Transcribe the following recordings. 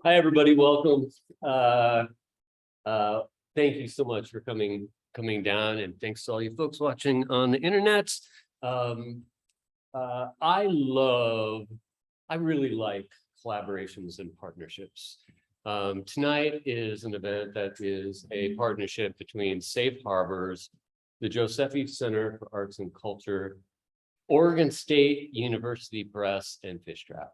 Hi, everybody. Welcome. Thank you so much for coming down, and thanks to all you folks watching on the internet. I really like collaborations and partnerships. Tonight is an event that is a partnership between Safe Harbors, the Josephi Center for Arts and Culture, Oregon State University Press, and Fishtrap.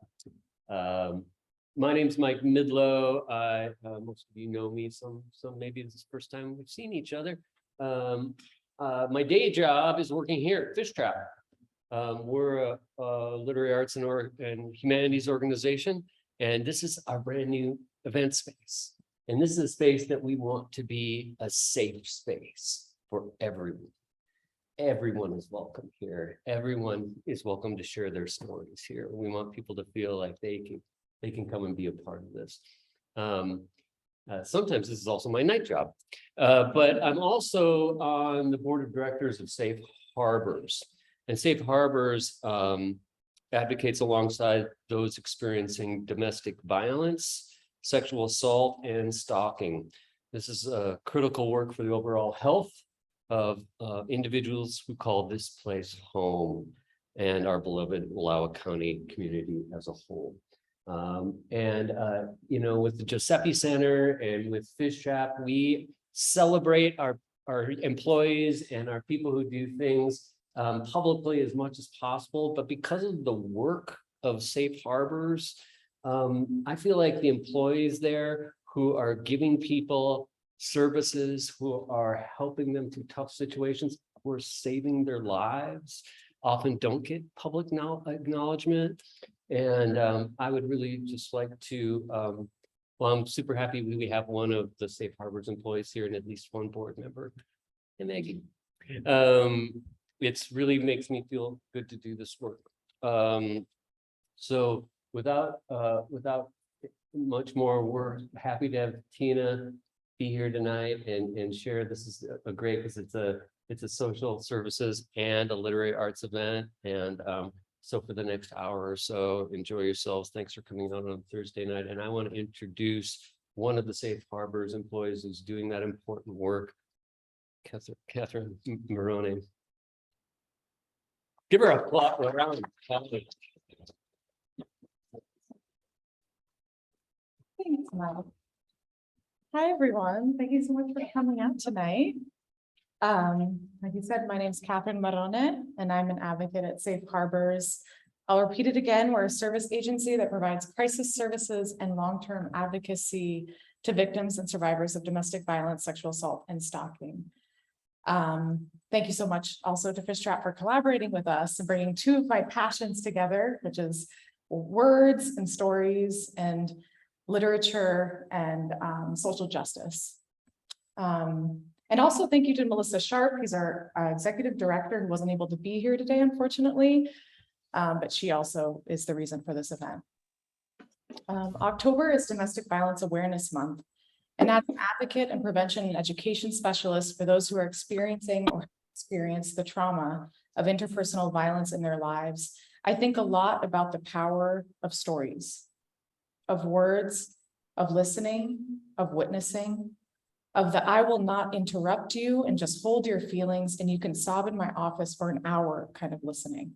My name's Mike Midlow. Most of you know me, some maybe this is the first time we've seen each other. My day job is working here at Fishtrap. We're a literary arts and humanities organization, and this is our brand new event space. And this is a space that we want to be a safe space for everyone. Everyone is welcome here. Everyone is welcome to share their stories here. We want people to feel like they can come and be a part of this. Sometimes this is also my night job, but I'm also on the board of directors of Safe Harbors. And Safe Harbors advocates alongside those experiencing domestic violence, sexual assault, and stalking. This is critical work for the overall health of individuals who call this place home and our beloved Wallowa County community as a whole. You know, with the Josephi Center and with Fishtrap, we celebrate our employees and our people who do things publicly as much as possible. But because of the work of Safe Harbors, I feel like the employees there who are giving people services, who are helping them through tough situations, who are saving their lives, often don't get public acknowledgement. And I would really just like to, well, I'm super happy we have one of the Safe Harbors employees here and at least one board member, and Maggie. It's really makes me feel good to do this work. So without much more, we're happy to have Tina be here tonight and share. This is a great, because it's a social services and a literary arts event. And so for the next hour or so, enjoy yourselves. Thanks for coming out on Thursday night. And I want to introduce one of the Safe Harbors employees who's doing that important work, Catherine Morone. Give her a clap around. Thanks, Mel. Hi, everyone. Thank you so much for coming out tonight. Like you said, my name is Catherine Morone, and I'm an advocate at Safe Harbors. I'll repeat it again. We're a service agency that provides crisis services and long-term advocacy to victims and survivors of domestic violence, sexual assault, and stalking. Thank you so much also to Fishtrap for collaborating with us and bringing two of my passions together, which is words and stories and literature and social justice. And also thank you to Melissa Sharp. He's our executive director who wasn't able to be here today, unfortunately. But she also is the reason for this event. October is Domestic Violence Awareness Month. And as an advocate and prevention and education specialist for those who are experiencing or experience the trauma of interpersonal violence in their lives, I think a lot about the power of stories, of words, of listening, of witnessing, of the I will not interrupt you and just hold your feelings and you can sob in my office for an hour kind of listening.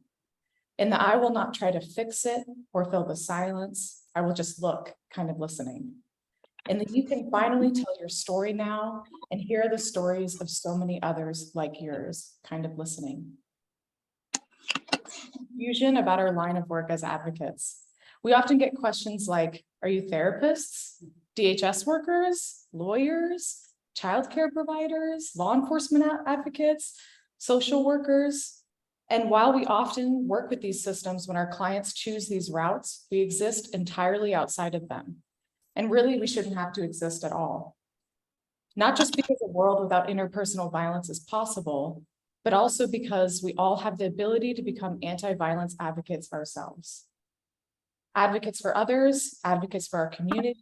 And the I will not try to fix it or fill the silence, I will just look kind of listening. And then you can finally tell your story now and hear the stories of so many others like yours, kind of listening. Confusion about our line of work as advocates. We often get questions like, are you therapists, DHS workers, lawyers, childcare providers, law enforcement advocates, social workers? And while we often work with these systems when our clients choose these routes, we exist entirely outside of them. And really, we shouldn't have to exist at all. Not just because a world without interpersonal violence is possible, but also because we all have the ability to become anti-violence advocates ourselves. Advocates for others, advocates for our community,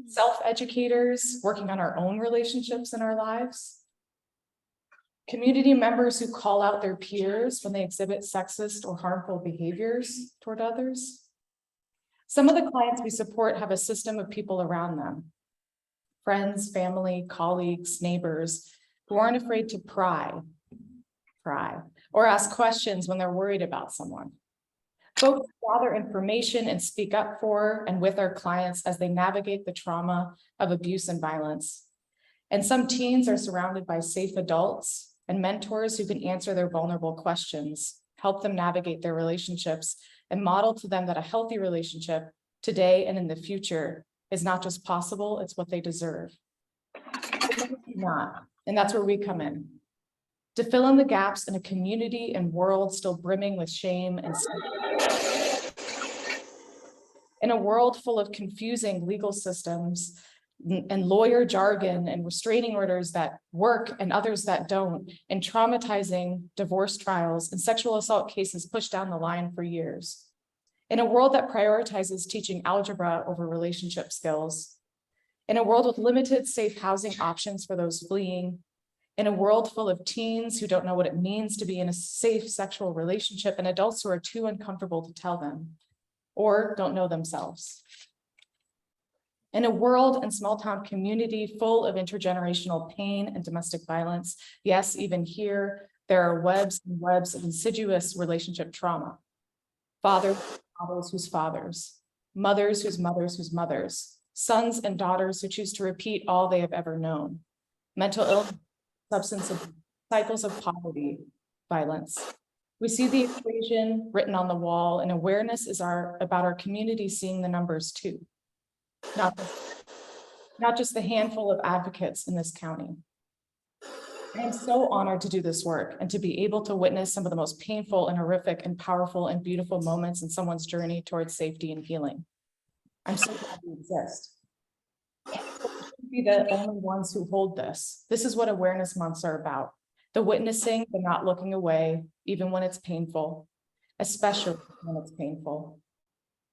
self-educators working on our own relationships in our lives, community members who call out their peers when they exhibit sexist or harmful behaviors toward others. Some of the clients we support have a system of people around them, friends, family, colleagues, neighbors, who aren't afraid to pry, or ask questions when they're worried about someone. Folks gather information and speak up for and with our clients as they navigate the trauma of abuse and violence. And some teens are surrounded by safe adults and mentors who can answer their vulnerable questions, help them navigate their relationships, and model to them that a healthy relationship today and in the future is not just possible, it's what they deserve. Not, and that's where we come in. To fill in the gaps in a community and world still brimming with shame and in a world full of confusing legal systems and lawyer jargon and restraining orders that work and others that don't, and traumatizing divorce trials and sexual assault cases pushed down the line for years. In a world that prioritizes teaching algebra over relationship skills, in a world with limited safe housing options for those fleeing, in a world full of teens who don't know what it means to be in a safe sexual relationship and adults who are too uncomfortable to tell them or don't know themselves. In a world and small town community full of intergenerational pain and domestic violence, yes, even here, there are webs and webs of insidious relationship trauma. Fathers whose fathers, mothers whose mothers whose mothers, sons and daughters who choose to repeat all they have ever known, mental illness, substance abuse, cycles of poverty, violence. We see the equation written on the wall, and awareness is about our community seeing the numbers too. Not just the handful of advocates in this county. I am so honored to do this work and to be able to witness some of the most painful and horrific and powerful and beautiful moments in someone's journey towards safety and healing. I'm so glad we exist. We shouldn't be the only ones who hold this. This is what awareness months are about. The witnessing, the not looking away, even when it's painful, especially when it's painful.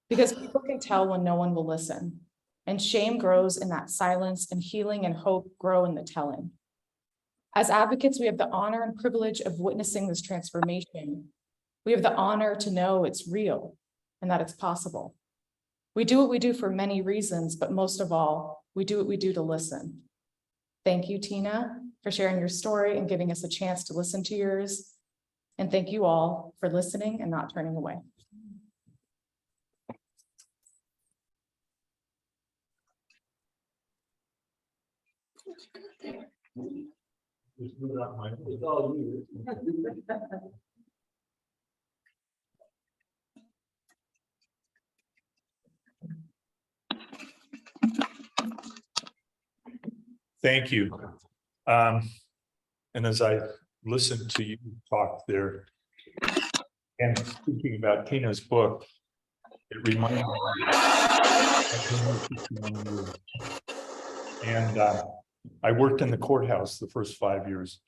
Because people can tell when no one will listen. And shame grows in that silence, and healing and hope grow in the telling. As advocates, we have the honor and privilege of witnessing this transformation. We have the honor to know it's real and that it's possible. We do what we do for many reasons, but most of all, we do what we do to listen. Thank you, Tina, for sharing your story and giving us a chance to listen to yours. And thank you all for listening and not turning away. Thank you. And as I listened to you talk there and speaking about Tina's book, it reminded me of and I worked in the courthouse the first 5 years.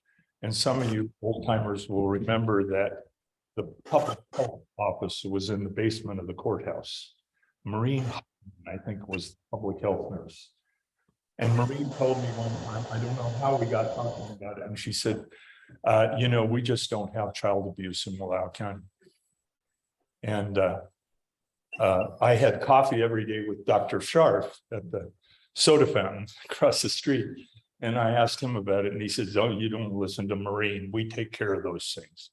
And some of you old timers will remember that the public health office was in the basement of the courthouse. Maureen, I think, was the public health nurse. And Maureen told me one time, I don't know how we got talking about it, and she said, you know, we just don't have child abuse in Wallowa County. And I had coffee every day with Dr. Scharf at the soda fountain across the street. And I asked him about it, and he says, oh, you don't listen to Maureen. We take care of those things.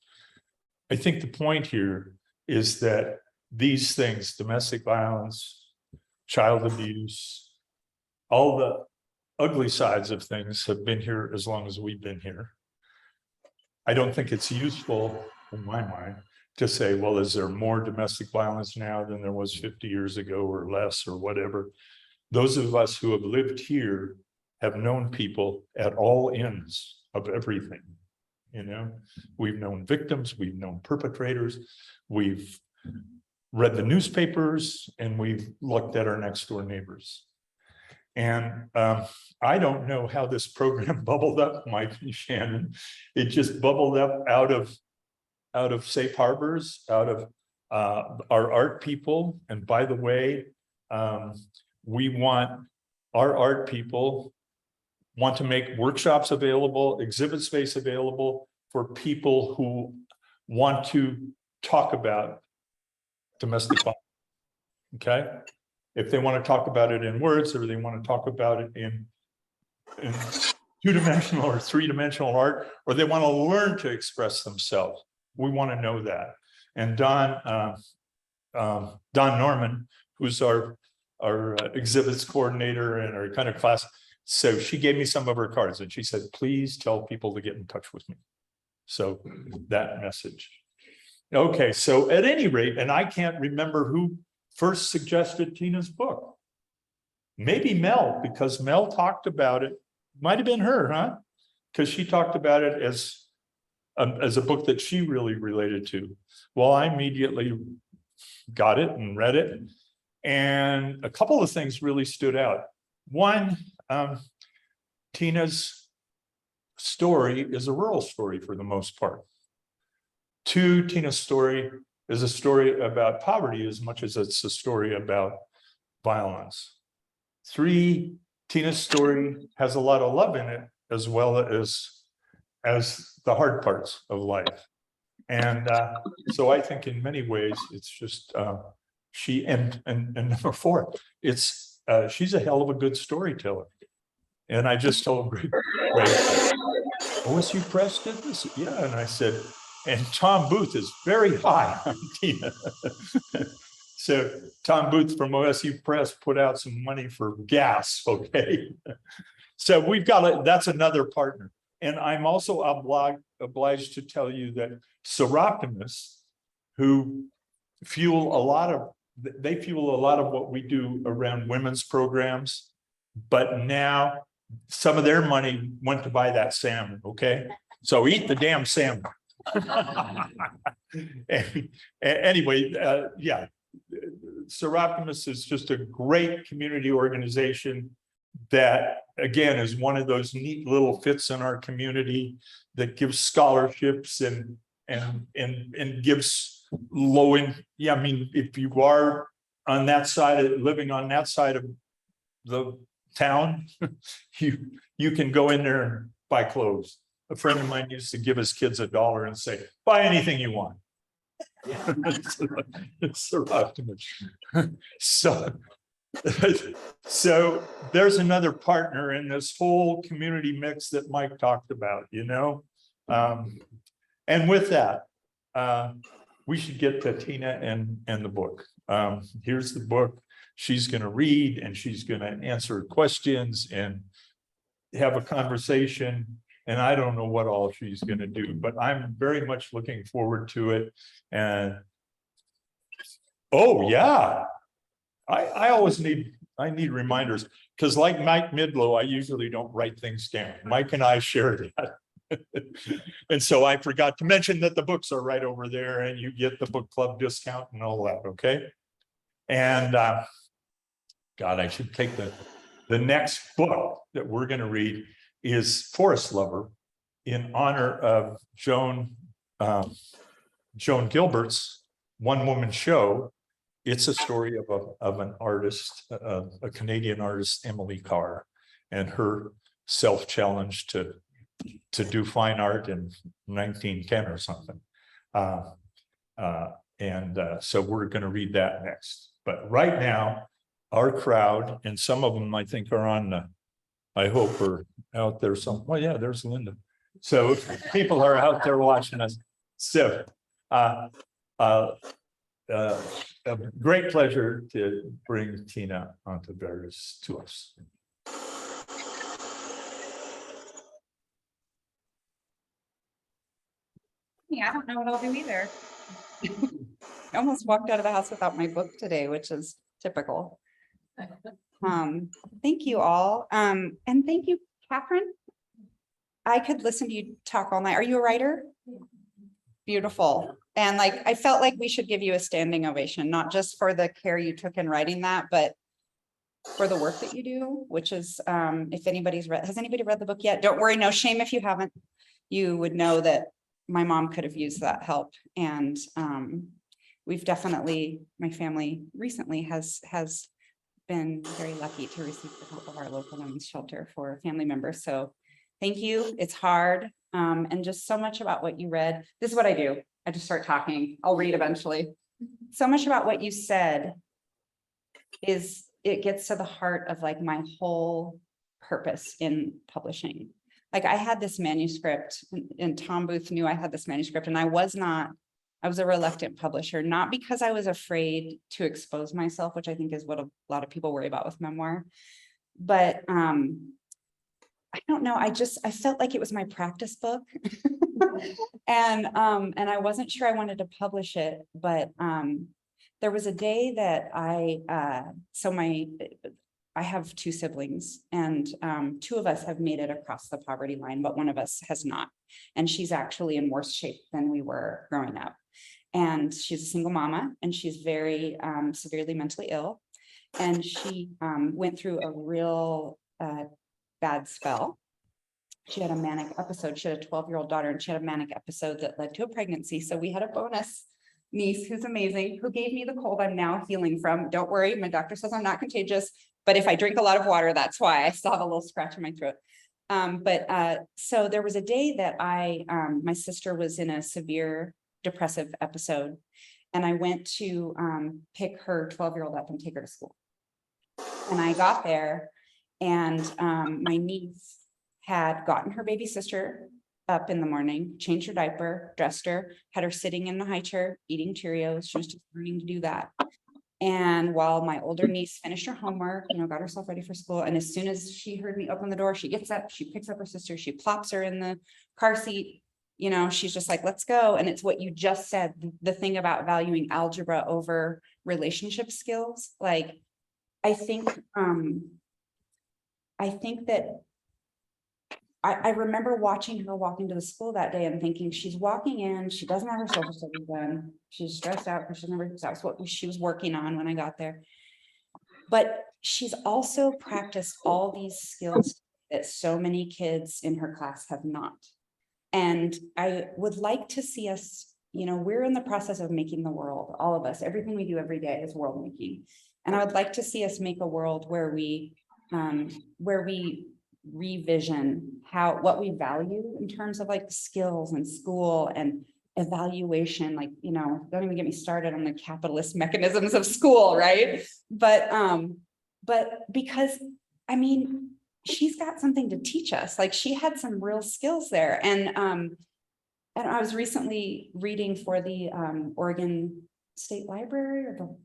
I think the point here is that these things, domestic violence, child abuse, all the ugly sides of things have been here as long as we've been here. I don't think it's useful, in my mind, to say, well, is there more domestic violence now than there was 50 years ago or less or whatever? Those of us who have lived here have known people at all ends of everything. You know, we've known victims, we've known perpetrators, we've read the newspapers, and we've looked at our next door neighbors. And I don't know how this program bubbled up, Mike and Shannon. It just bubbled up out of safe harbors, out of our art people. And by the way, we want our art people want to make workshops available, exhibit space available for people who want to talk about domestic violence. Okay. If they want to talk about it in words, or they want to talk about it in two-dimensional or three-dimensional art, or they want to learn to express themselves, we want to know that. And Don Norman, who's our exhibits coordinator and our kind of class, so she gave me some of her cards and she said, please tell people to get in touch with me. So that message. Okay, so at any rate, and I can't remember who first suggested Tina's book. Maybe Mel, because Mel talked about it. Might have been her, huh? Because she talked about it as a book that she really related to. Well, I immediately got it and read it. And a couple of things really stood out. One, Tina's story is a rural story for the most part. Two, Tina's story is a story about poverty as much as it's a story about violence. Three, Tina's story has a lot of love in it, as well as the hard parts of life. And so I think in many ways, it's just she and number four, it's she's a hell of a good storyteller. And I just told Greg, OSU Press did this? Yeah, and I said, and Tom Booth is very high on Tina. So Tom Booth from OSU Press put out some money for gas, okay? So we've got, that's another partner. And I'm also obliged to tell you that Seroptimists, who fuel a lot of what we do around women's programs, but now some of their money went to buy that salmon, okay? So eat the damn salmon. Anyway, yeah, Seroptimists is just a great community organization that, again, is one of those neat little fits in our community that gives scholarships and gives low in. Yeah, I mean, if you are on that side of living on that side of the town, you can go in there and buy clothes. A friend of mine used to give his kids $1 and say, buy anything you want. It's Seroptimist. So there's another partner in this whole community mix that Mike talked about, you know. And with that, we should get to Tina and the book. Here's the book. She's going to read and she's going to answer questions and have a conversation. And I don't know what all she's going to do, but I'm very much looking forward to it. And oh yeah, I always need reminders, because like Mike Midlow, I usually don't write things down. Mike and I share that. And so I forgot to mention that the books are right over there and you get the book club discount and all that. Okay. And God, I should take The next book that we're going to read is Forest Lover in honor of Joan Gilbert's one-woman show. It's a story of an artist, a Canadian artist, Emily Carr, and her self-challenge to do fine art in 1910 or something. So we're going to read that next. But right now, our crowd, and some of them I think are on the, I hope are out there some, well, yeah, there's Linda. So people are out there watching us. So a great pleasure to bring Tina Ontiveros to us. Yeah, I don't know what I'll do either. I almost walked out of the house without my book today, which is typical. Thank you all. And thank you, Catherine. I could listen to you talk all night. Are you a writer? Beautiful. And like, I felt like we should give you a standing ovation, not just for the care you took in writing that, but for the work that you do, which is, if anybody's read, has anybody read the book yet? Don't worry, no shame if you haven't. You would know that my mom could have used that help. And we've definitely, my family recently has been very lucky to receive the help of our local women's shelter for family members. So thank you. It's hard. And just so much about what you read. This is what I do. I just start talking. I'll read eventually. So much about what you said is, it gets to the heart of like my whole purpose in publishing. Like I had this manuscript and Tom Booth knew I had this manuscript, and I was a reluctant publisher, not because I was afraid to expose myself, which I think is what a lot of people worry about with memoir. But I don't know, I felt like it was my practice book. and I wasn't sure I wanted to publish it, but there was a day that I have two siblings, and two of us have made it across the poverty line, but one of us has not. And she's actually in worse shape than we were growing up. And she's a single mama, and she's very severely mentally ill. And she went through a real bad spell. She had a manic episode. She had a 12-year-old daughter, and she had a manic episode that led to a pregnancy. So we had a bonus niece who's amazing, who gave me the cold I'm now healing from. Don't worry, my doctor says I'm not contagious, but if I drink a lot of water, that's why. I still have a little scratch in my throat. So there was a day that my sister was in a severe depressive episode, and I went to pick her 12-year-old up and take her to school. And I got there, and my niece had gotten her baby sister up in the morning, changed her diaper, dressed her, had her sitting in the high chair, eating Cheerios. She was just learning to do that. And while my older niece finished her homework, got herself ready for school. And as soon as she heard me open the door, she gets up, she picks up her sister, she plops her in the car seat. She's just like, let's go. And it's what you just said, the thing about valuing algebra over relationship skills. Like, I think that I remember watching her walk into the school that day and thinking, she's walking in, she doesn't have her social studies done, she's stressed out because that's what she was working on when I got there. But she's also practiced all these skills that so many kids in her class have not. And I would like to see us, we're in the process of making the world, all of us, everything we do every day is world making. And I would like to see us make a world where we revision what we value in terms of like skills and school and evaluation. Like, don't even get me started on the capitalist mechanisms of school, right? But because she's got something to teach us. Like, she had some real skills there. And I was recently reading for the Oregon State Library, or the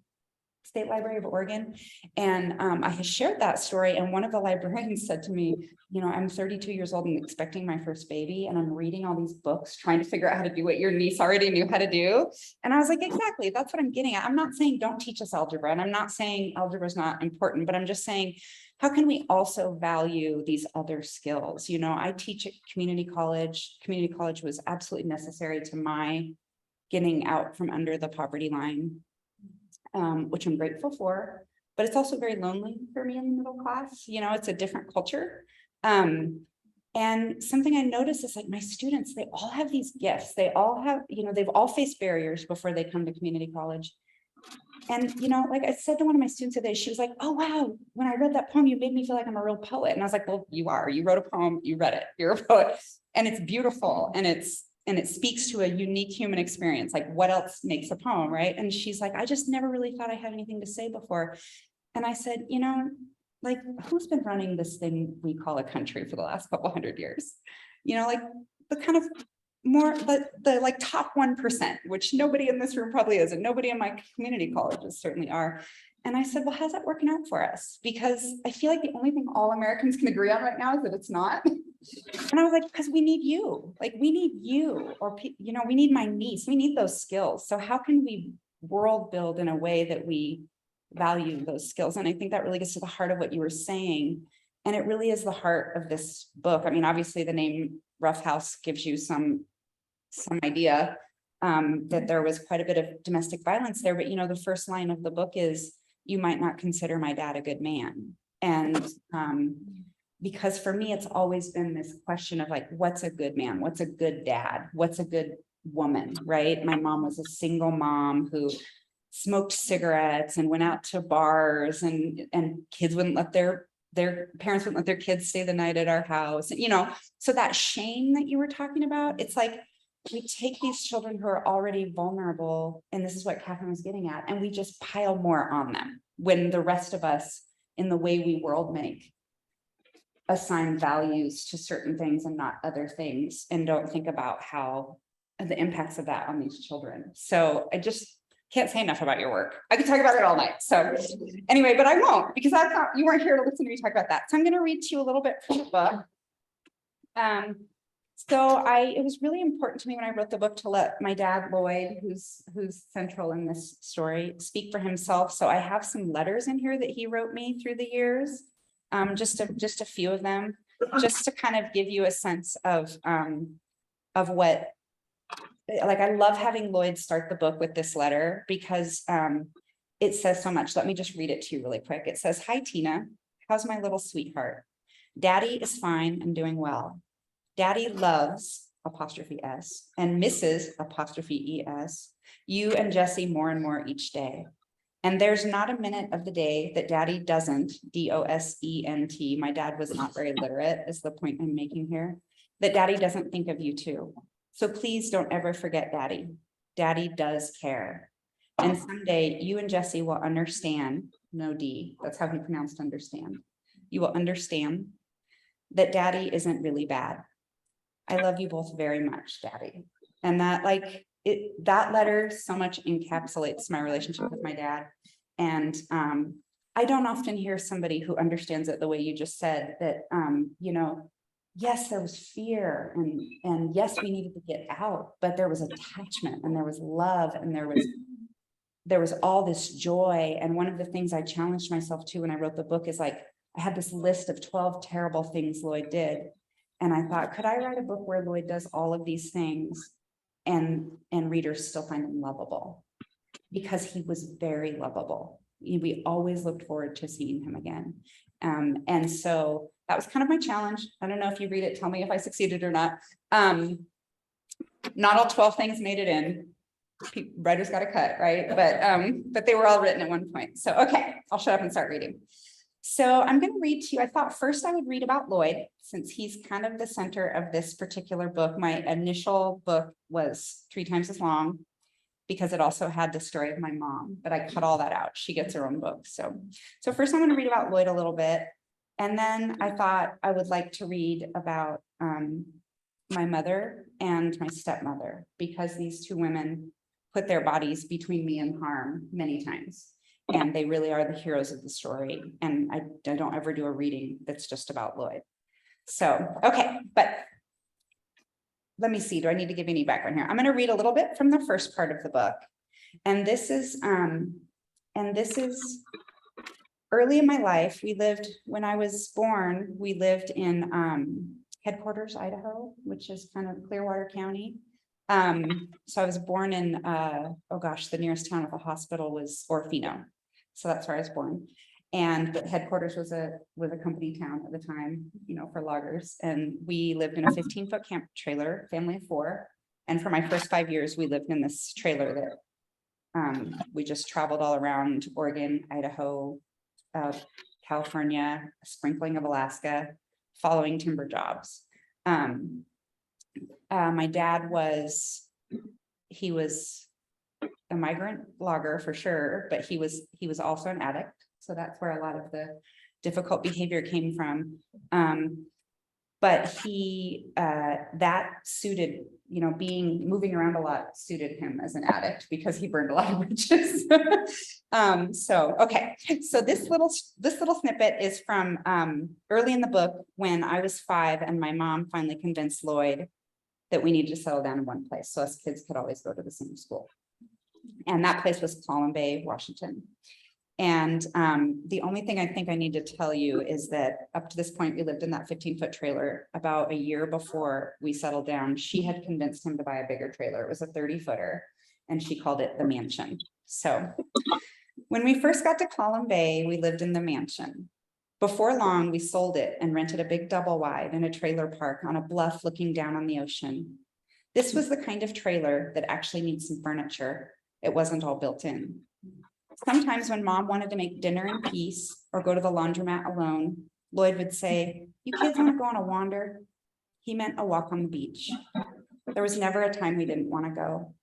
State Library of Oregon. And I had shared that story. And one of the librarians said to me, I'm 32 years old and expecting my first baby. And I'm reading all these books, trying to figure out how to do what your niece already knew how to do. And I was like, exactly, that's what I'm getting at. I'm not saying don't teach us algebra. And I'm not saying algebra is not important, but I'm just saying, how can we also value these other skills? I teach at community college. Community college was absolutely necessary to my getting out from under the poverty line. Which I'm grateful for, but it's also very lonely for me in the middle class. You know, it's a different culture. And something I noticed is like my students, they all have these gifts. They all have, you know, they've all faced barriers before they come to community college. And, you know, like I said to one of my students today, she was like, oh, wow, when I read that poem, you made me feel like I'm a real poet. And I was like, well, you are. You wrote a poem, you read it, you're a poet. And it's beautiful. And it speaks to a unique human experience. Like, what else makes a poem, right? And she's like, I just never really thought I had anything to say before. And I said, you know, like, who's been running this thing we call a country for the last couple hundred years? You know, like the kind of more, the like top 1%, which nobody in this room probably is, and nobody in my community colleges certainly are. And I said, well, how's that working out for us? Because I feel like the only thing all Americans can agree on right now is that it's not. And I was like, because we need you, like we need you, or, you know, we need my niece, we need those skills. So how can we world build in a way that we value those skills? And I think that really gets to the heart of what you were saying. And it really is the heart of this book. I mean, obviously the name Rough House gives you some idea that there was quite a bit of domestic violence there. But, you know, the first line of the book is, you might not consider my dad a good man. And because for me, it's always been this question of like, what's a good man? What's a good dad? What's a good woman, right? My mom was a single mom who smoked cigarettes and went out to bars, and kids wouldn't let their parents wouldn't let their kids stay the night at our house. You know, so that shame that you were talking about, it's like we take these children who are already vulnerable, and this is what Catherine was getting at, and we just pile more on them when the rest of us, in the way we world make, assign values to certain things and not other things, and don't think about how the impacts of that on these children. So I just can't say enough about your work. I could talk about it all night. So anyway, but I won't, because I thought you weren't here to listen to me talk about that. So I'm going to read to you a little bit from the book. It was really important to me when I wrote the book to let my dad, Lloyd, who's central in this story, speak for himself. So I have some letters in here that he wrote me through the years, just a few of them, just to kind of give you a sense of what, like, I love having Lloyd start the book with this letter because it says so much. Let me just read it to you really quick. It says, hi, Tina. How's my little sweetheart? Daddy is fine and doing well. Daddy loves apostrophe S and misses apostrophe ES you and Jesse more and more each day. And there's not a minute of the day that Daddy doesn't, DOSENT, my dad was not very literate, is the point I'm making here, that Daddy doesn't think of you too. So please don't ever forget Daddy. Daddy does care. And someday you and Jesse will understand, no D, that's how he pronounced understand. You will understand that Daddy isn't really bad. I love you both very much, Daddy. And that, like, that letter so much encapsulates my relationship with my dad. And I don't often hear somebody who understands it the way you just said, that, you know, yes, there was fear, and yes, we needed to get out, but there was attachment, and there was love, and there was all this joy. And one of the things I challenged myself to when I wrote the book is, like, I had this list of 12 terrible things Lloyd did. And I thought, could I write a book where Lloyd does all of these things and readers still find him lovable? Because he was very lovable. We always looked forward to seeing him again. And so that was kind of my challenge. I don't know if you read it, tell me if I succeeded or not. Not all 12 things made it in. Writers got a cut, right? But they were all written at one point. So, okay, I'll shut up and start reading. So I'm going to read to you. I thought first I would read about Lloyd, since he's kind of the center of this particular book. My initial book was 3 times as long because it also had the story of my mom, but I cut all that out. She gets her own book. So first I'm going to read about Lloyd a little bit. And then I thought I would like to read about my mother and my stepmother, because these 2 women put their bodies between me and harm many times. And they really are the heroes of the story. And I don't ever do a reading that's just about Lloyd. So, okay, but let me see, do I need to give any background here? I'm going to read a little bit from the first part of the book. And this is early in my life. When I was born, we lived in Headquarters, Idaho, which is kind of Clearwater County. So I was born in, the nearest town with a hospital was Orfino. So that's where I was born. And the headquarters was a company town at the time, for loggers. And we lived in a 15-foot camp trailer, family of 4. And for my first 5 years, we lived in this trailer that we just traveled all around Oregon, Idaho, California, a sprinkling of Alaska, following timber jobs. My dad was a migrant logger for sure, but he was also an addict. So that's where a lot of the difficult behavior came from. But he, that suited, moving around a lot suited him as an addict because he burned a lot of bridges. Okay. So this little snippet is from early in the book when I was 5 and my mom finally convinced Lloyd that we needed to settle down in one place so us kids could always go to the same school. And that place was Column Bay, Washington. And the only thing I think I need to tell you is that up to this point, we lived in that 15-foot trailer. About a year before we settled down, she had convinced him to buy a bigger trailer. It was a 30-footer, and she called it the mansion. So when we first got to Column Bay, we lived in the mansion. Before long, we sold it and rented a big double wide in a trailer park on a bluff looking down on the ocean. This was the kind of trailer that actually needs some furniture. It wasn't all built in. Sometimes when mom wanted to make dinner in peace or go to the laundromat alone, Lloyd would say, "You kids want to go on a wander?" He meant a walk on the beach. There was never a time we didn't want to go.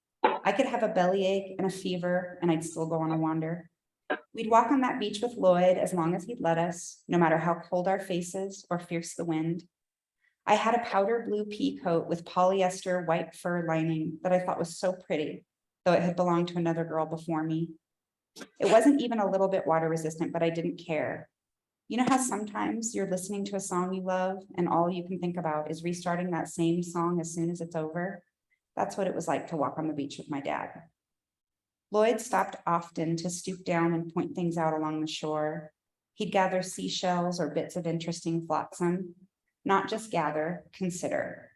I could have a bellyache and a fever and I'd still go on a wander. We'd walk on that beach with Lloyd as long as he'd let us, no matter how cold our faces or fierce the wind. I had a powder blue pea coat with polyester white fur lining that I thought was so pretty, though it had belonged to another girl before me. It wasn't even a little bit water resistant, but I didn't care. You know how sometimes you're listening to a song you love and all you can think about is restarting that same song as soon as it's over? That's what it was like to walk on the beach with my dad. Lloyd stopped often to stoop down and point things out along the shore. He'd gather seashells or bits of interesting flotsam. Not just gather, consider.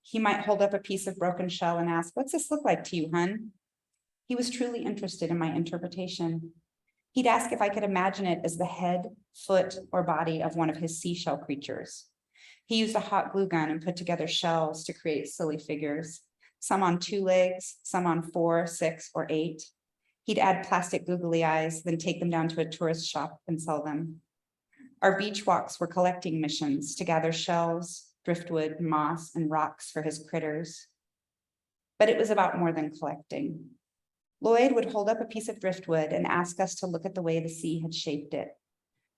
He might hold up a piece of broken shell and ask, "What's this look like to you, hun?" He was truly interested in my interpretation. He'd ask if I could imagine it as the head, foot, or body of one of his seashell creatures. He used a hot glue gun and put together shells to create silly figures, some on 2 legs, some on 4, 6, or 8. He'd add plastic googly eyes, then take them down to a tourist shop and sell them. Our beach walks were collecting missions to gather shells, driftwood, moss, and rocks for his critters. But it was about more than collecting. Lloyd would hold up a piece of driftwood and ask us to look at the way the sea had shaped it.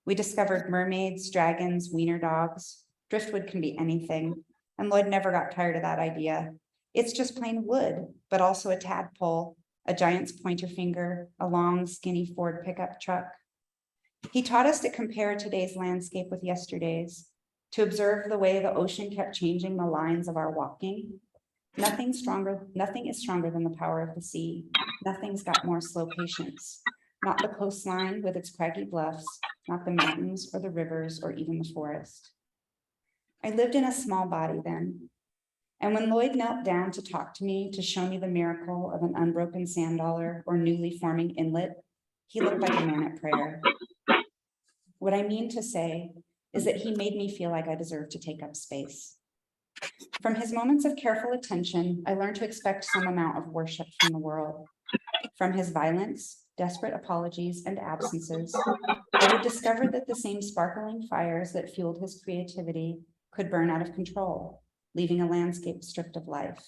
We discovered mermaids, dragons, wiener dogs. Driftwood can be anything, and Lloyd never got tired of that idea. It's just plain wood, but also a tadpole, a giant's pointer finger, a long, skinny Ford pickup truck. He taught us to compare today's landscape with yesterday's, to observe the way the ocean kept changing the lines of our walking. Nothing is stronger than the power of the sea. Nothing's got more slow patience. Not the coastline with its craggy bluffs, not the mountains or the rivers or even the forest. I lived in a small body then. And when Lloyd knelt down to talk to me, to show me the miracle of an unbroken sand dollar or newly forming inlet, he looked like a man at prayer. What I mean to say is that he made me feel like I deserved to take up space. From his moments of careful attention, I learned to expect some amount of worship from the world. From his violence, desperate apologies, and absences, I would discover that the same sparkling fires that fueled his creativity could burn out of control, leaving a landscape stripped of life.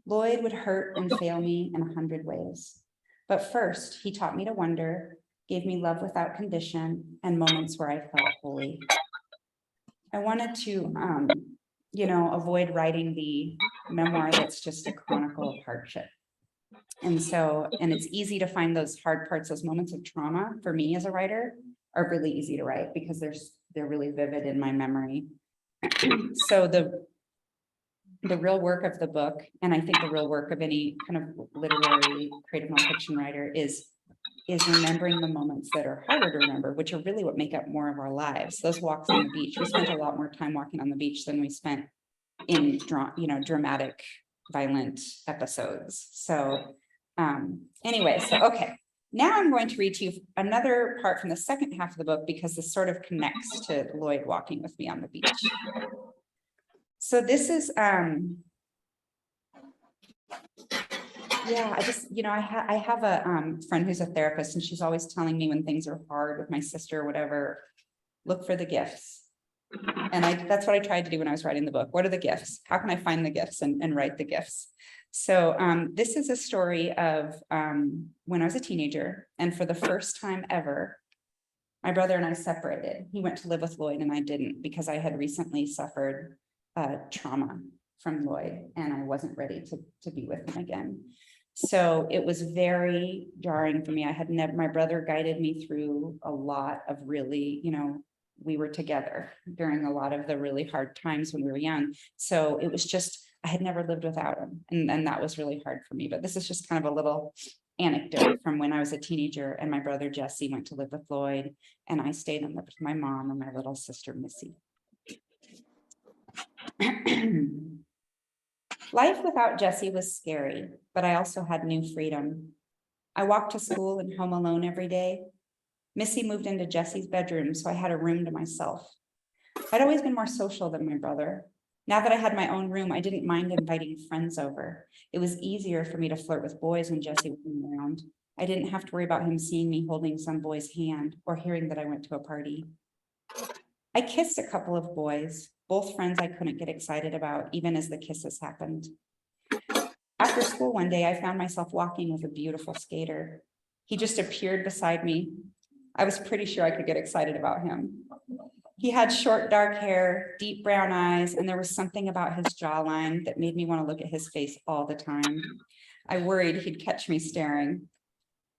Lloyd would hurt and fail me in 100 ways. But first, he taught me to wonder, gave me love without condition, and moments where I felt holy. I wanted to, avoid writing the memoir that's just a chronicle of hardship. And it's easy to find those hard parts, those moments of trauma for me as a writer are really easy to write because they're really vivid in my memory. So the real work of the book, and I think the real work of any kind of literary creative nonfiction writer is remembering the moments that are harder to remember, which are really what make up more of our lives. Those walks on the beach, we spent a lot more time walking on the beach than we spent in dramatic, violent episodes. So okay. Now I'm going to read to you another part from the second half of the book because this sort of connects to Lloyd walking with me on the beach. So this is, yeah, I have a friend who's a therapist, and she's always telling me when things are hard with my sister or whatever, look for the gifts. And that's what I tried to do when I was writing the book. What are the gifts? How can I find the gifts and write the gifts? So this is a story of when I was a teenager, and for the first time ever, my brother and I separated. He went to live with Lloyd and I didn't, because I had recently suffered trauma from Lloyd and I wasn't ready to be with him again. So it was very jarring for me. I had never, my brother guided me through a lot of really, we were together during a lot of the really hard times when we were young. So it was just, I had never lived without him. And that was really hard for me. But this is just kind of a little anecdote from when I was a teenager and my brother Jesse went to live with Lloyd and I stayed and lived with my mom and my little sister Missy. Life without Jesse was scary, but I also had new freedom. I walked to school and home alone every day. Missy moved into Jesse's bedroom, so I had a room to myself. I'd always been more social than my brother. Now that I had my own room, I didn't mind inviting friends over. It was easier for me to flirt with boys when Jesse wasn't around. I didn't have to worry about him seeing me holding some boy's hand or hearing that I went to a party. I kissed a couple of boys, both friends I couldn't get excited about, even as the kisses happened. After school one day, I found myself walking with a beautiful skater. He just appeared beside me. I was pretty sure I could get excited about him. He had short, dark hair, deep brown eyes, and there was something about his jawline that made me want to look at his face all the time. I worried he'd catch me staring.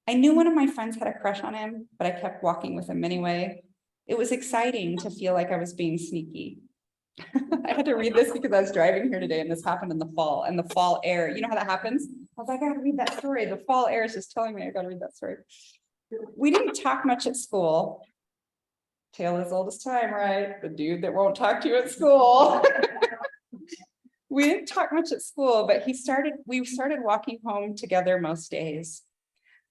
I knew one of my friends had a crush on him, but I kept walking with him anyway. It was exciting to feel like I was being sneaky. I had to read this because I was driving here today and this happened in the fall, and the fall air, you know how that happens? I was like, I gotta read that story. The fall air is just telling me I gotta read that story. We didn't talk much at school. Tale as old as time, right? The dude that won't talk to you at school. We didn't talk much at school, but we started walking home together most days.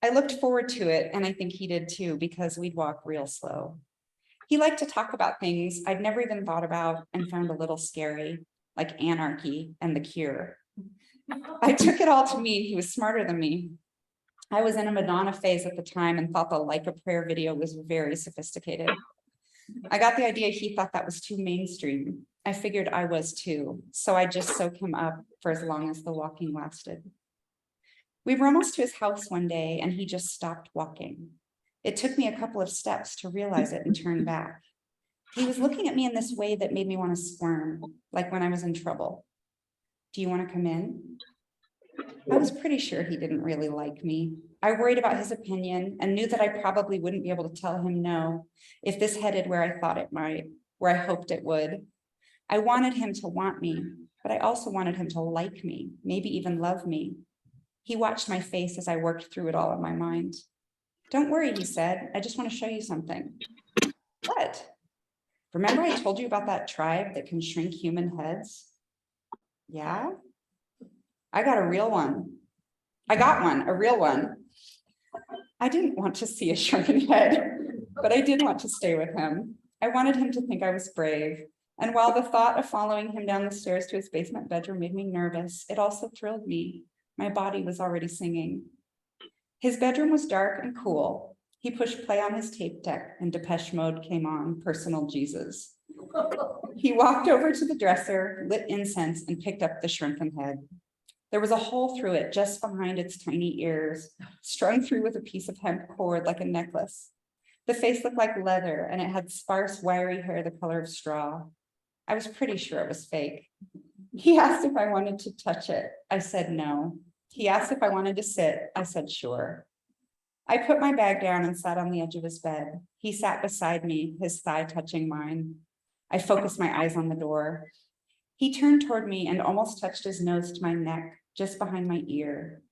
I looked forward to it, and I think he did too, because we'd walk real slow. He liked to talk about things I'd never even thought about and found a little scary, like anarchy and the cure. I took it all to mean he was smarter than me. I was in a Madonna phase at the time and thought the Like a Prayer video was very sophisticated. I got the idea he thought that was too mainstream. I figured I was too, so I just soaked him up for as long as the walking lasted. We were almost to his house one day and he just stopped walking. It took me a couple of steps to realize it and turn back. He was looking at me in this way that made me want to squirm, like when I was in trouble. Do you want to come in? I was pretty sure he didn't really like me. I worried about his opinion and knew that I probably wouldn't be able to tell him no if this headed where I thought it might, where I hoped it would. I wanted him to want me, but I also wanted him to like me, maybe even love me. He watched my face as I worked through it all in my mind. Don't worry, he said. I just want to show you something. What? Remember I told you about that tribe that can shrink human heads? Yeah? I got a real one. I got one, a real one. I didn't want to see a shrunken head, but I did want to stay with him. I wanted him to think I was brave. And while the thought of following him down the stairs to his basement bedroom made me nervous, it also thrilled me. My body was already singing. His bedroom was dark and cool. He pushed play on his tape deck and Depeche Mode came on, Personal Jesus. He walked over to the dresser, lit incense, and picked up the shrunken head. There was a hole through it just behind its tiny ears, strung through with a piece of hemp cord like a necklace. The face looked like leather and it had sparse, wiry hair the color of straw. I was pretty sure it was fake. He asked if I wanted to touch it. I said no. He asked if I wanted to sit. I said sure. I put my bag down and sat on the edge of his bed. He sat beside me, his thigh touching mine. I focused my eyes on the door. He turned toward me and almost touched his nose to my neck, just behind my ear.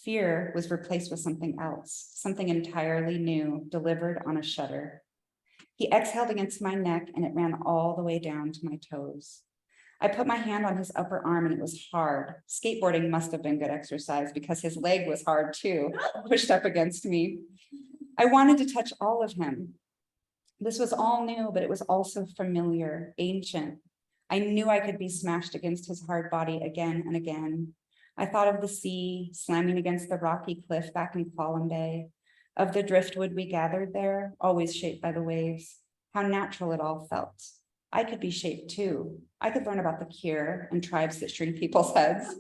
Fear was replaced with something else, something entirely new, delivered on a shutter. He exhaled against my neck and it ran all the way down to my toes. I put my hand on his upper arm and it was hard. Skateboarding must have been good exercise because his leg was hard too, pushed up against me. I wanted to touch all of him. This was all new, but it was also familiar, ancient. I knew I could be smashed against his hard body again and again. I thought of the sea slamming against the rocky cliff back in Column Bay, of the driftwood we gathered there, always shaped by the waves, how natural it all felt. I could be shaped too. I could learn about the cure and tribes that shrink people's heads.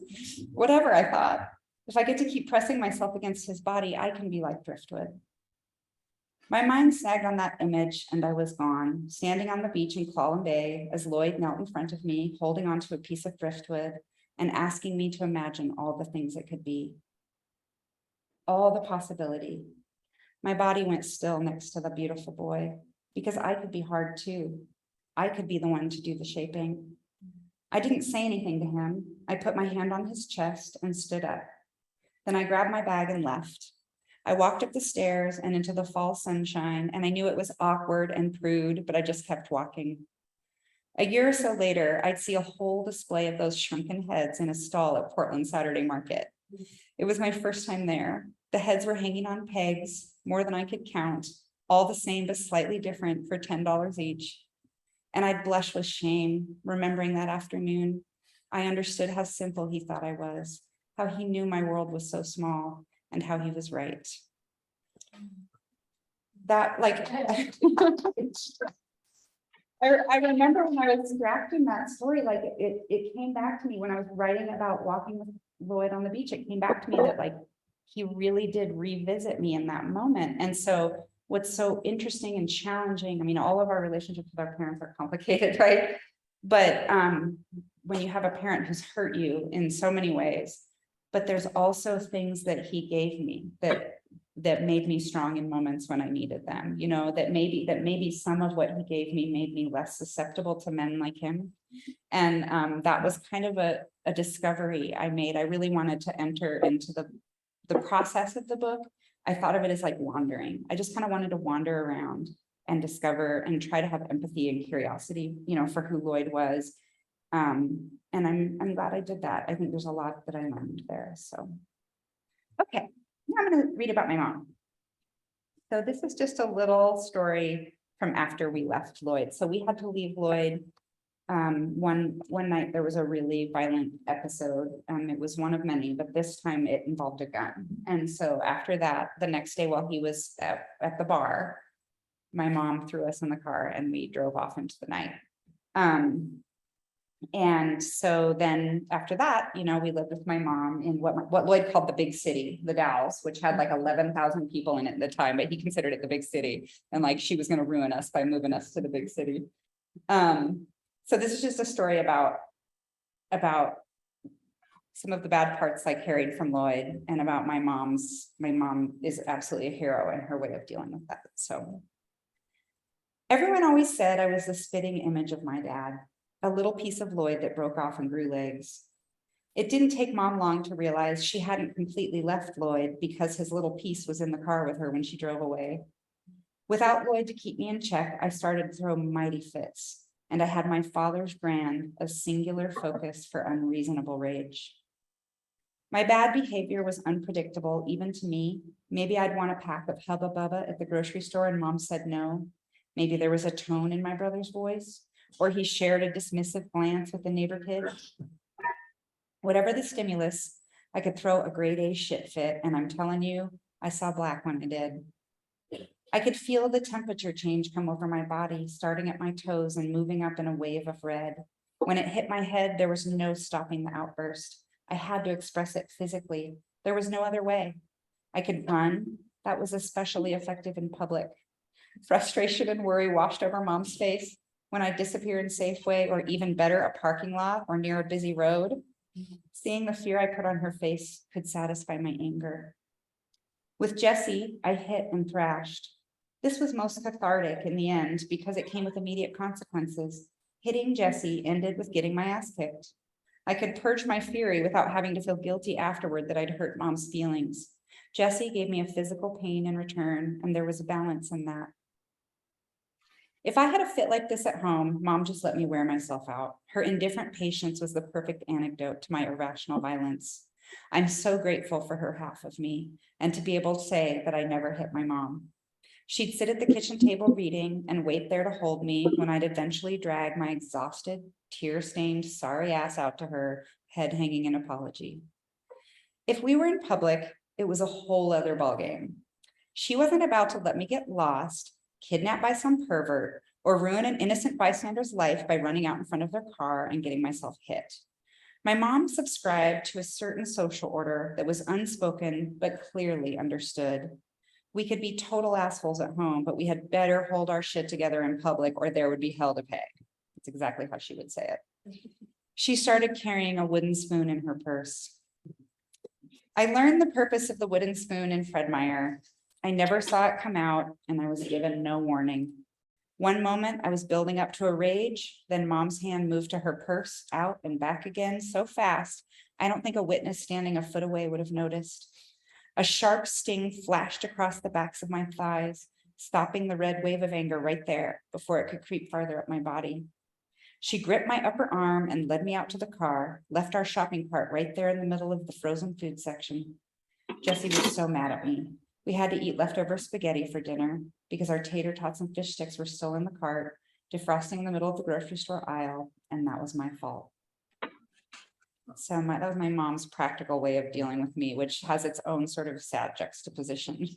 Whatever, I thought. If I get to keep pressing myself against his body, I can be like driftwood. My mind snagged on that image and I was gone, standing on the beach in Column Bay as Lloyd knelt in front of me, holding onto a piece of driftwood and asking me to imagine all the things it could be. All the possibility. My body went still next to the beautiful boy because I could be hard too. I could be the one to do the shaping. I didn't say anything to him. I put my hand on his chest and stood up. Then I grabbed my bag and left. I walked up the stairs and into the fall sunshine, and I knew it was awkward and prude, but I just kept walking. A year or so later, I'd see a whole display of those shrunken heads in a stall at Portland Saturday Market. It was my first time there. The heads were hanging on pegs, more than I could count, all the same but slightly different for $10 each. And I'd blush with shame, remembering that afternoon. I understood how simple he thought I was, how he knew my world was so small, and how he was right. That, like, I remember when I was drafting that story, like it came back to me when I was writing about walking with Lloyd on the beach. It came back to me that like he really did revisit me in that moment. And so what's so interesting and challenging, I mean, all of our relationships with our parents are complicated, right? But when you have a parent who's hurt you in so many ways, but there's also things that he gave me that made me strong in moments when I needed them, you know, that maybe some of what he gave me made me less susceptible to men like him. And that was kind of a discovery I made. I really wanted to enter into the process of the book. I thought of it as like wandering. I just kind of wanted to wander around and discover and try to have empathy and curiosity, you know, for who Lloyd was. And I'm glad I did that. I think there's a lot that I learned there. So, okay, now I'm going to read about my mom. So this is just a little story from after we left Lloyd. So we had to leave Lloyd. One night there was a really violent episode. It was one of many, but this time it involved a gun. And so after that, the next day while he was at the bar, my mom threw us in the car and we drove off into the night. And so then after that, you know, we lived with my mom in what Lloyd called the big city, the Dalles, which had like 11,000 people in it at the time, but he considered it the big city. And like, she was going to ruin us by moving us to the big city. So this is just a story about some of the bad parts I carried from Lloyd and about my mom is absolutely a hero in her way of dealing with that. So everyone always said I was the spitting image of my dad. A little piece of Lloyd that broke off and grew legs. It didn't take Mom long to realize she hadn't completely left Lloyd because his little piece was in the car with her when she drove away. Without Lloyd to keep me in check, I started to throw mighty fits, and I had my father's brand of singular focus for unreasonable rage. My bad behavior was unpredictable, even to me. Maybe I'd want a pack of Hubba Bubba at the grocery store and Mom said no. Maybe there was a tone in my brother's voice, or he shared a dismissive glance with the neighbor kid. Whatever the stimulus, I could throw a grade A shit fit, and I'm telling you, I saw black when I did. I could feel the temperature change come over my body, starting at my toes and moving up in a wave of red. When it hit my head, there was no stopping the outburst. I had to express it physically. There was no other way. I could run. That was especially effective in public. Frustration and worry washed over Mom's face. When I disappear in Safeway, or even better, a parking lot or near a busy road, seeing the fear I put on her face could satisfy my anger. With Jessie, I hit and thrashed. This was most cathartic in the end because it came with immediate consequences. Hitting Jessie ended with getting my ass kicked. I could purge my fury without having to feel guilty afterward that I'd hurt Mom's feelings. Jessie gave me a physical pain in return, and there was a balance in that. If I had a fit like this at home, mom just let me wear myself out. Her indifferent patience was the perfect antidote to my irrational violence. I'm so grateful for her half of me and to be able to say that I never hit my mom. She'd sit at the kitchen table reading and wait there to hold me when I'd eventually drag my exhausted, tear-stained, sorry ass out to her, head hanging in apology. If we were in public, it was a whole other ballgame. She wasn't about to let me get lost, kidnapped by some pervert, or ruin an innocent bystander's life by running out in front of their car and getting myself hit. My mom subscribed to a certain social order that was unspoken but clearly understood. We could be total assholes at home, but we had better hold our shit together in public or there would be hell to pay. That's exactly how she would say it. She started carrying a wooden spoon in her purse. I learned the purpose of the wooden spoon in Fred Meyer. I never saw it come out and I was given no warning. One moment I was building up to a rage, then mom's hand moved to her purse, out and back again so fast, I don't think a witness standing a foot away would have noticed. A sharp sting flashed across the backs of my thighs, stopping the red wave of anger right there before it could creep farther up my body. She gripped my upper arm and led me out to the car, left our shopping cart right there in the middle of the frozen food section. Jesse was so mad at me. We had to eat leftover spaghetti for dinner because our tater tots and fish sticks were still in the cart, defrosting in the middle of the grocery store aisle, and that was my fault. So that was my mom's practical way of dealing with me, which has its own sort of sad juxtaposition.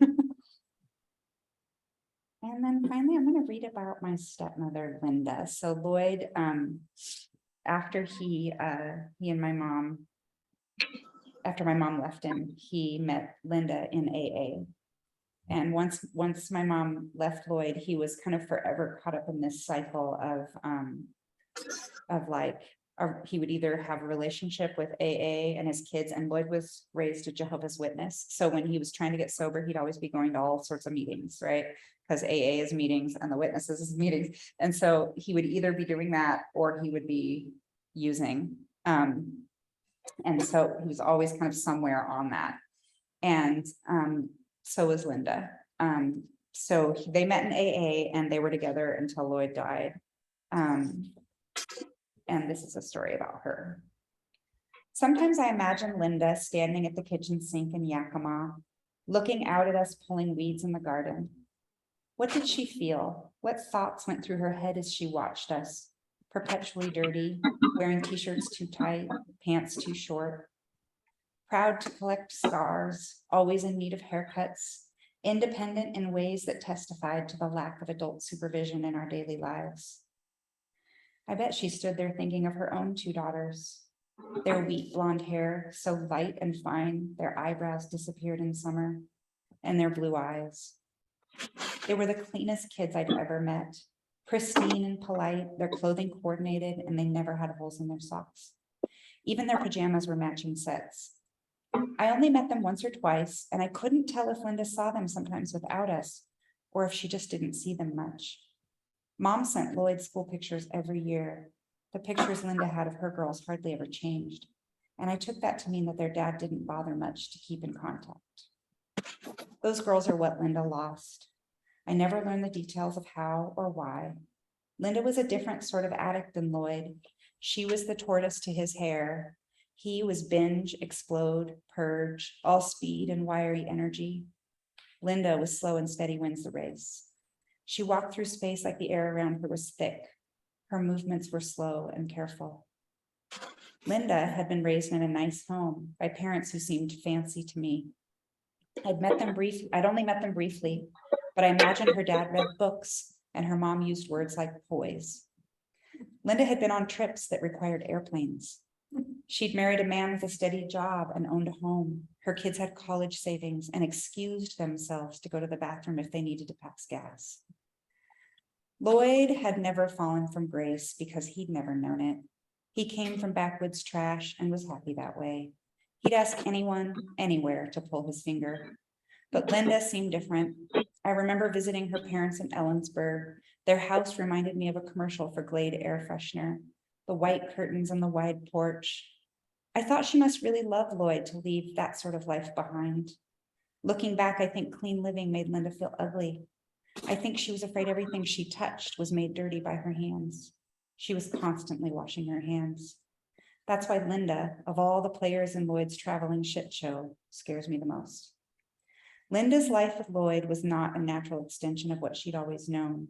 And then finally, I'm going to read about my stepmother, Linda. So Lloyd, after he and my mom, after my mom left him, he met Linda in AA. And once my mom left Lloyd, he was kind of forever caught up in this cycle of like, he would either have a relationship with AA and his kids, and Lloyd was raised a Jehovah's Witness. So when he was trying to get sober, he'd always be going to all sorts of meetings, right? Because AA is meetings and the witnesses is meetings. And so he would either be doing that or he would be using. And so he was always kind of somewhere on that. And so was Linda. So they met in AA and they were together until Lloyd died. And this is a story about her. Sometimes I imagine Linda standing at the kitchen sink in Yakima, looking out at us pulling weeds in the garden. What did she feel? What thoughts went through her head as she watched us, perpetually dirty, wearing t-shirts too tight, pants too short, proud to collect scars, always in need of haircuts, independent in ways that testified to the lack of adult supervision in our daily lives. I bet she stood there thinking of her own two daughters, their wheat blonde hair, so light and fine, their eyebrows disappeared in summer, and their blue eyes. They were the cleanest kids I'd ever met, pristine and polite, their clothing coordinated, and they never had holes in their socks. Even their pajamas were matching sets. I only met them once or twice, and I couldn't tell if Linda saw them sometimes without us, or if she just didn't see them much. Mom sent Lloyd school pictures every year. The pictures Linda had of her girls hardly ever changed, and I took that to mean that their dad didn't bother much to keep in contact. Those girls are what Linda lost. I never learned the details of how or why. Linda was a different sort of addict than Lloyd. She was the tortoise to his hare. He was binge, explode, purge, all speed and wiry energy. Linda was slow and steady wins the race. She walked through space like the air around her was thick. Her movements were slow and careful. Linda had been raised in a nice home by parents who seemed fancy to me. I'd only met them briefly, but I imagined her dad read books and her mom used words like poise. Linda had been on trips that required airplanes. She'd married a man with a steady job and owned a home. Her kids had college savings and excused themselves to go to the bathroom if they needed to pass gas. Lloyd had never fallen from grace because he'd never known it. He came from backwoods trash and was happy that way. He'd ask anyone, anywhere to pull his finger. But Linda seemed different. I remember visiting her parents in Ellensburg. Their house reminded me of a commercial for Glade air freshener, the white curtains on the wide porch. I thought she must really love Lloyd to leave that sort of life behind. Looking back, I think clean living made Linda feel ugly. I think she was afraid everything she touched was made dirty by her hands. She was constantly washing her hands. That's why Linda, of all the players in Lloyd's traveling shit show, scares me the most. Linda's life with Lloyd was not a natural extension of what she'd always known.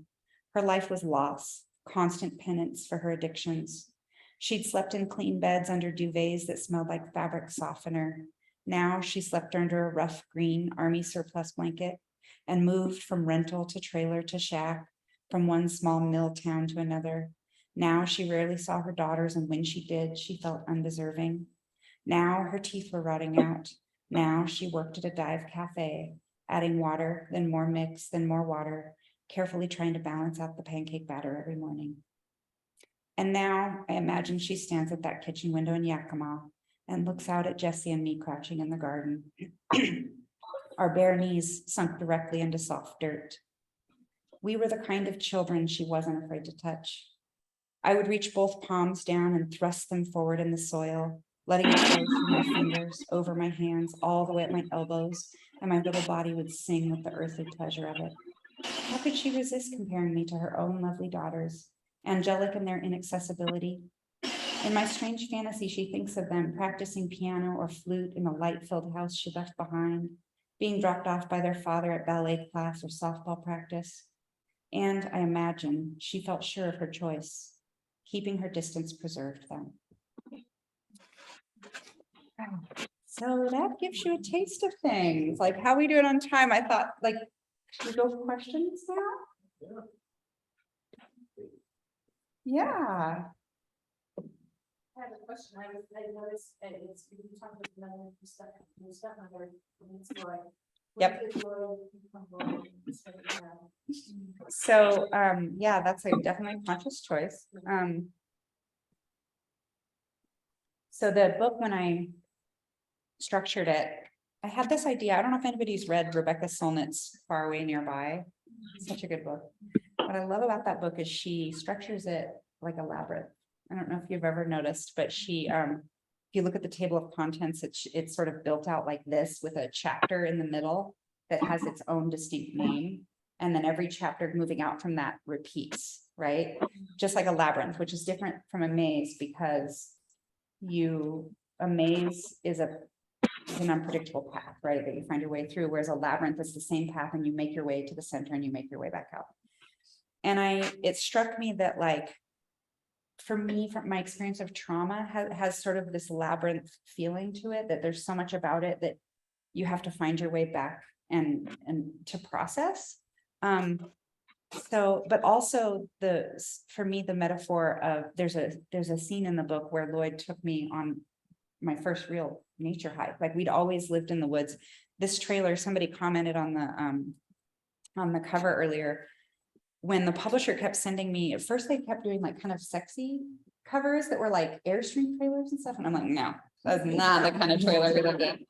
Her life was loss, constant penance for her addictions. She'd slept in clean beds under duvets that smelled like fabric softener. Now she slept under a rough green army surplus blanket and moved from rental to trailer to shack, from one small mill town to another. Now she rarely saw her daughters, and when she did, she felt undeserving. Now her teeth were rotting out. Now she worked at a dive cafe, adding water, then more mix, then more water, carefully trying to balance out the pancake batter every morning. And now I imagine she stands at that kitchen window in Yakima and looks out at Jesse and me crouching in the garden, our bare knees sunk directly into soft dirt. We were the kind of children she wasn't afraid to touch. I would reach both palms down and thrust them forward in the soil, letting it flow through my fingers, over my hands, all the way at my elbows, and my little body would sing with the earthly pleasure of it. How could she resist comparing me to her own lovely daughters, angelic in their inaccessibility? In my strange fantasy, she thinks of them practicing piano or flute in the light-filled house she left behind, being dropped off by their father at ballet class or softball practice. And I imagine she felt sure of her choice. Keeping her distance preserved them. So that gives you a taste of things, like how we do it on time. I thought, like, should we go for questions now? Yeah. I have a question. I noticed that it's you talked about your stepmother. Yep. So yeah, that's a definitely conscious choice. So the book, when I structured it, I had this idea. I don't know if anybody's read Rebecca Solnit's Far Away Nearby. Such a good book. What I love about that book is she structures it like a labyrinth. I don't know if you've ever noticed, but she, if you look at the table of contents, it's sort of built out like this with a chapter in the middle that has its own distinct name. And then every chapter moving out from that repeats, right? Just like a labyrinth, which is different from a maze because a maze is an unpredictable path, right? That you find your way through, whereas a labyrinth is the same path and you make your way to the center and you make your way back out. And it struck me that, like, for me, from my experience of trauma has sort of this labyrinth feeling to it, that there's so much about it that you have to find your way back and to process. So, but also for me, the metaphor of there's a scene in the book where Lloyd took me on my first real nature hike. Like, we'd always lived in the woods. This trailer, somebody commented on the cover earlier, when the publisher kept sending me, at first they kept doing like kind of sexy covers that were like Airstream trailers and stuff. And I'm like, no, that's not the kind of trailer we lived in.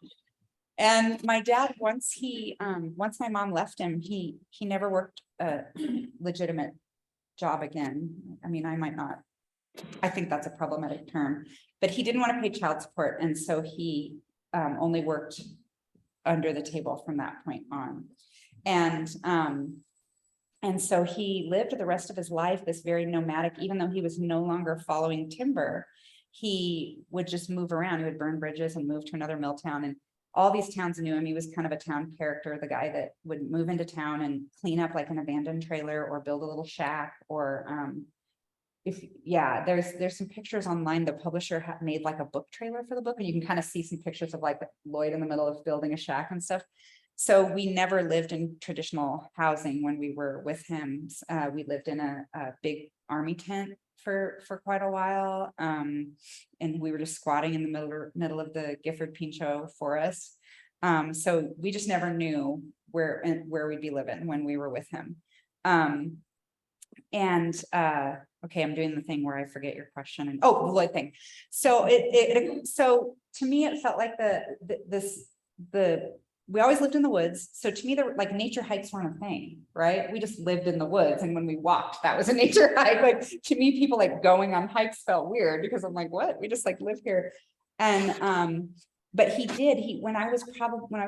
And my dad, once my mom left him, he never worked a legitimate job again. I mean, I think that's a problematic term, but he didn't want to pay child support. And so he only worked under the table from that point on. And so he lived the rest of his life this very nomadic, even though he was no longer following timber, he would just move around. He would burn bridges and move to another mill town. And all these towns knew him. He was kind of a town character, the guy that would move into town and clean up like an abandoned trailer or build a little shack. Or there's some pictures online. The publisher had made like a book trailer for the book, and you can kind of see some pictures of like Lloyd in the middle of building a shack and stuff. So we never lived in traditional housing when we were with him. We lived in a big army tent for quite a while. And we were just squatting in the middle of the Gifford Pinchot forest. So we just never knew where we'd be living when we were with him. Okay, I'm doing the thing where I forget your question. And the Lloyd thing. So so to me, it felt like we always lived in the woods. So to me, like nature hikes weren't a thing, right? We just lived in the woods. And when we walked, that was a nature hike. Like to me, people like going on hikes felt weird because I'm like, what? We just like live here. And But when I was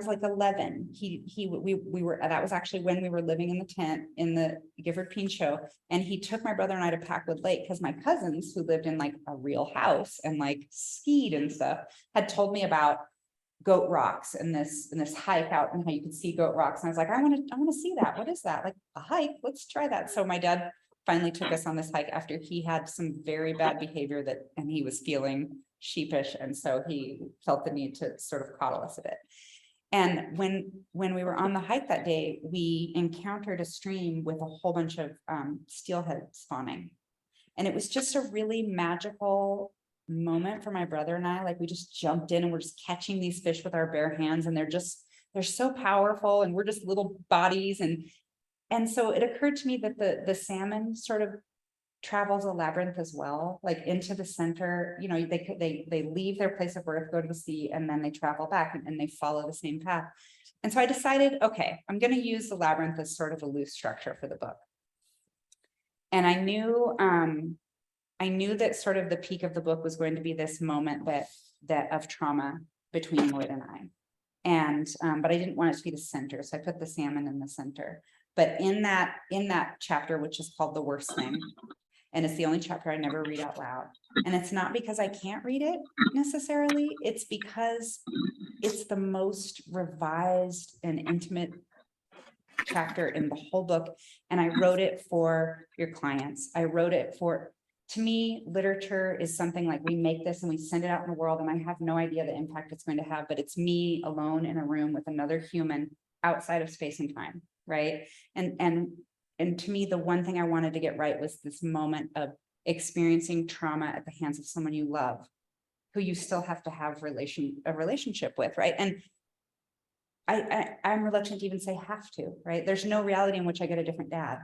like 11, we were, that was actually when we were living in the tent in the Gifford Peen show. And he took my brother and I to Packwood Lake because my cousins who lived in like a real house and like skied and stuff had told me about Goat Rocks and this hike out and how you could see Goat Rocks. And I was like, I want to see that. What is that? Like a hike? Let's try that. So my dad finally took us on this hike after he had some very bad behavior and he was feeling sheepish. And so he felt the need to sort of coddle us a bit. And when we were on the hike that day, we encountered a stream with a whole bunch of steelhead spawning. And it was just a really magical moment for my brother and I. Like we just jumped in and we're just catching these fish with our bare hands, and they're so powerful, and we're just little bodies. And so it occurred to me that the salmon sort of travels a labyrinth as well, like into the center. You know, they leave their place of birth, go to the sea, and then they travel back and they follow the same path. And so I decided, okay, I'm going to use the labyrinth as sort of a loose structure for the book. And I knew that sort of the peak of the book was going to be this moment that of trauma between Lloyd and I. And but I didn't want it to be the center, so I put the salmon in the center. But in that chapter, which is called The Worst Thing, and it's the only chapter I never read out loud. And it's not because I can't read it necessarily, it's because it's the most revised and intimate chapter in the whole book. And I wrote it for your clients. I wrote it for, to me, literature is something like we make this and we send it out in the world, and I have no idea the impact it's going to have, but it's me alone in a room with another human outside of space and time, right? And to me, the one thing I wanted to get right was this moment of experiencing trauma at the hands of someone you love, who you still have to have a relationship with, right? And I'm reluctant to even say have to, right? There's no reality in which I get a different dad.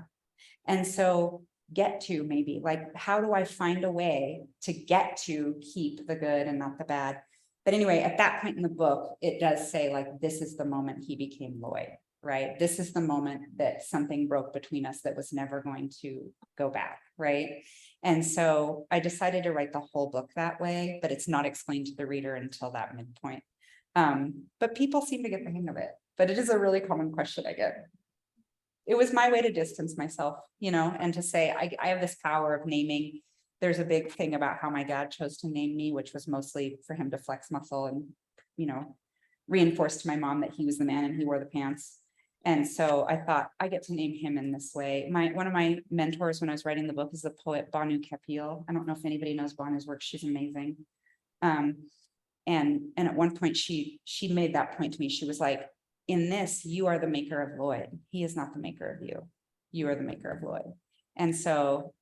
And so get to maybe, like, how do I find a way to get to keep the good and not the bad? But anyway, at that point in the book, it does say, like, this is the moment he became Lloyd, right? This is the moment that something broke between us that was never going to go back, right? And so I decided to write the whole book that way, but it's not explained to the reader until that midpoint. But people seem to get the hang of it, but it is a really common question I get. It was my way to distance myself, you know, and to say, I have this power of naming. There's a big thing about how my dad chose to name me, which was mostly for him to flex muscle and, you know, reinforce to my mom that he was the man and he wore the pants. And so I thought, I get to name him in this way. One of my mentors when I was writing the book is the poet Banu Kapil. I don't know if anybody knows Banu's work. She's amazing. And at one point she made that point to me. She was like, in this, you are the maker of Lloyd. He is not the maker of you. You are the maker of Lloyd. And so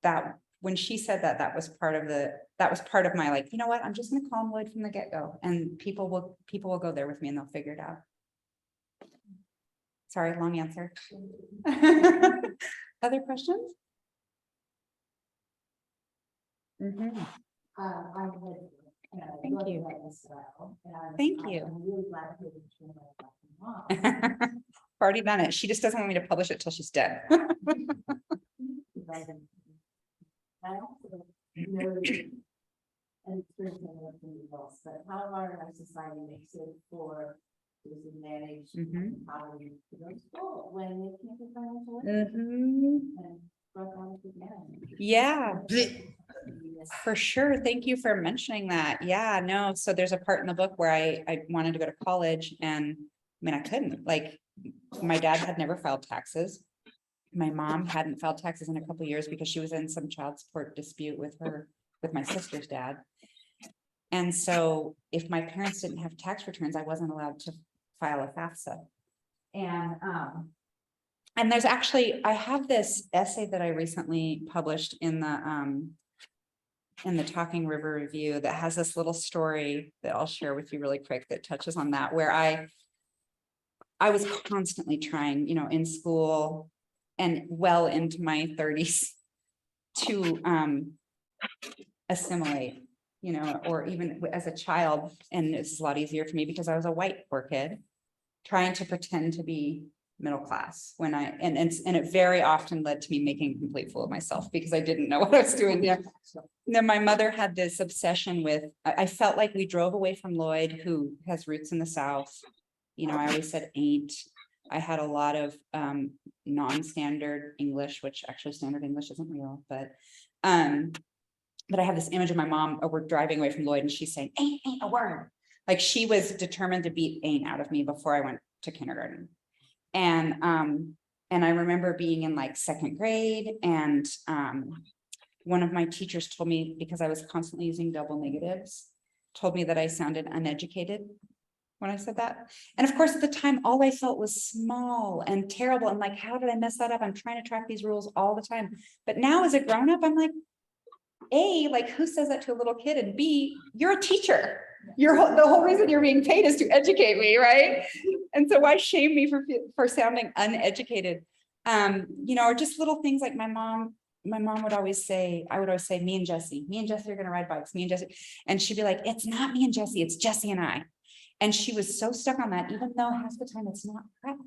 that when she said that, that was part of my, like, you know what, I'm just going to call him Lloyd from the get-go, and people will go there with me and they'll figure it out. Sorry, long answer. Other questions? Mm-hmm. Thank you. Thank you. I'm really glad that you Already done it. She just doesn't want me to publish it till she's dead. I also know, and it's been else, but how our society makes it for those who manage poverty to go to school when they can't be financial and broke down to manage. Yeah. For sure. Thank you for mentioning that. Yeah, no. So there's a part in the book where I wanted to go to college, and I mean, I couldn't. Like, my dad had never filed taxes. My mom hadn't filed taxes in a couple of years because she was in some child support dispute with my sister's dad. And so if my parents didn't have tax returns, I wasn't allowed to file a FAFSA. And there's actually, I have this essay that I recently published in the Talking River Review that has this little story that I'll share with you really quick that touches on that, where I was constantly trying, you know, in school and well into my 30s to assimilate, you know, or even as a child. And it's a lot easier for me because I was a white poor kid trying to pretend to be middle class when and it very often led to me making a complete fool of myself because I didn't know what I was doing there. Then my mother had this obsession with, I felt like we drove away from Lloyd, who has roots in the South. You know, I always said ain't. I had a lot of non-standard English, which actually standard English isn't real, but I have this image of my mom, we're driving away from Lloyd and she's saying, ain't a word. Like she was determined to beat ain't out of me before I went to kindergarten. And I remember being in like second grade and one of my teachers told me, because I was constantly using double negatives, told me that I sounded uneducated when I said that. And of course, at the time, all I felt was small and terrible. And like, how did I mess that up? I'm trying to track these rules all the time. But now as a grown-up, I'm like, A, like who says that to a little kid? And B, you're a teacher. The whole reason you're being paid is to educate me, right? And so why shame me for sounding uneducated? You know, or just little things like my mom would always say, I would always say, me and Jesse are gonna ride bikes, me and Jesse. And she'd be like, it's not me and Jesse, it's Jesse and I. And she was so stuck on that, even though half the time it's not correct,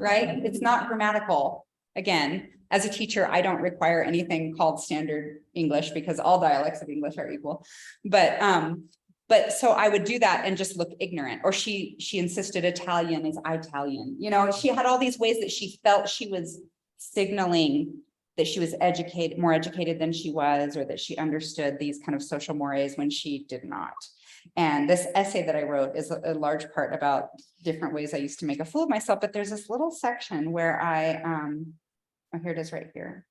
right? It's not grammatical. Again, as a teacher, I don't require anything called standard English because all dialects of English are equal. But so I would do that and just look ignorant, or she insisted Italian is Italian. You know, she had all these ways that she felt she was signaling that she was educated, more educated than she was, or that she understood these kind of social mores when she did not. And this essay that I wrote is a large part about different ways I used to make a fool of myself. But there's this little section where oh, here it is right here.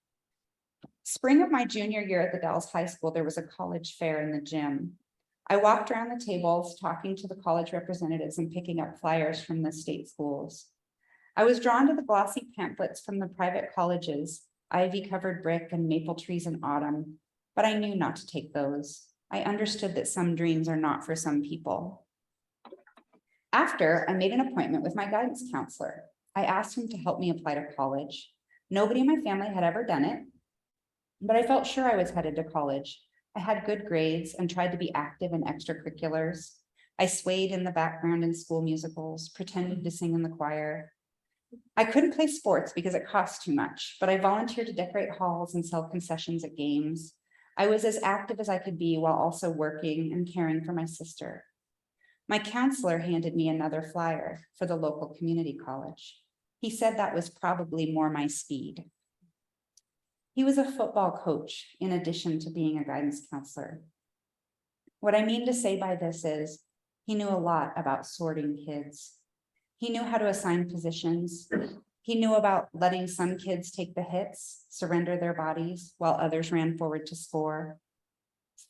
Spring of my junior year at the Dallas High School, there was a college fair in the gym. I walked around the tables, talking to the college representatives and picking up flyers from the state schools. I was drawn to the glossy pamphlets from the private colleges, ivy-covered brick and maple trees in autumn, but I knew not to take those. I understood that some dreams are not for some people. After, I made an appointment with my guidance counselor. I asked him to help me apply to college. Nobody in my family had ever done it, but I felt sure I was headed to college. I had good grades and tried to be active in extracurriculars. I swayed in the background in school musicals, pretended to sing in the choir. I couldn't play sports because it cost too much, but I volunteered to decorate halls and sell concessions at games. I was as active as I could be while also working and caring for my sister. My counselor handed me another flyer for the local community college. He said that was probably more my speed. He was a football coach in addition to being a guidance counselor. What I mean to say by this is he knew a lot about sorting kids. He knew how to assign positions. He knew about letting some kids take the hits, surrender their bodies, while others ran forward to score.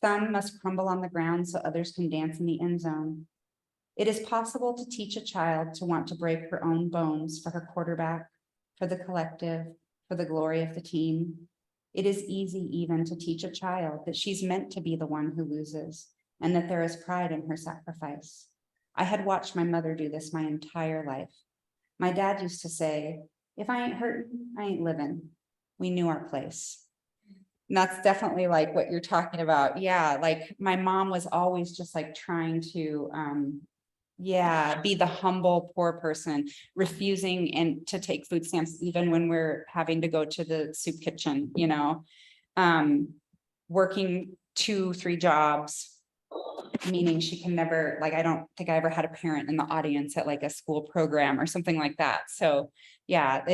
Some must crumble on the ground so others can dance in the end zone. It is possible to teach a child to want to break her own bones for her quarterback, for the collective, for the glory of the team. It is easy even to teach a child that she's meant to be the one who loses and that there is pride in her sacrifice. I had watched my mother do this my entire life. My dad used to say, if I ain't hurting, I ain't living. We knew our place. And that's definitely like what you're talking about. Yeah, like my mom was always just like trying to, be the humble, poor person, refusing and to take food stamps, even when we're having to go to the soup kitchen, you know, working 2-3 jobs, meaning she can never, like, I don't think I ever had a parent in the audience at like a school program or something like that. So yeah,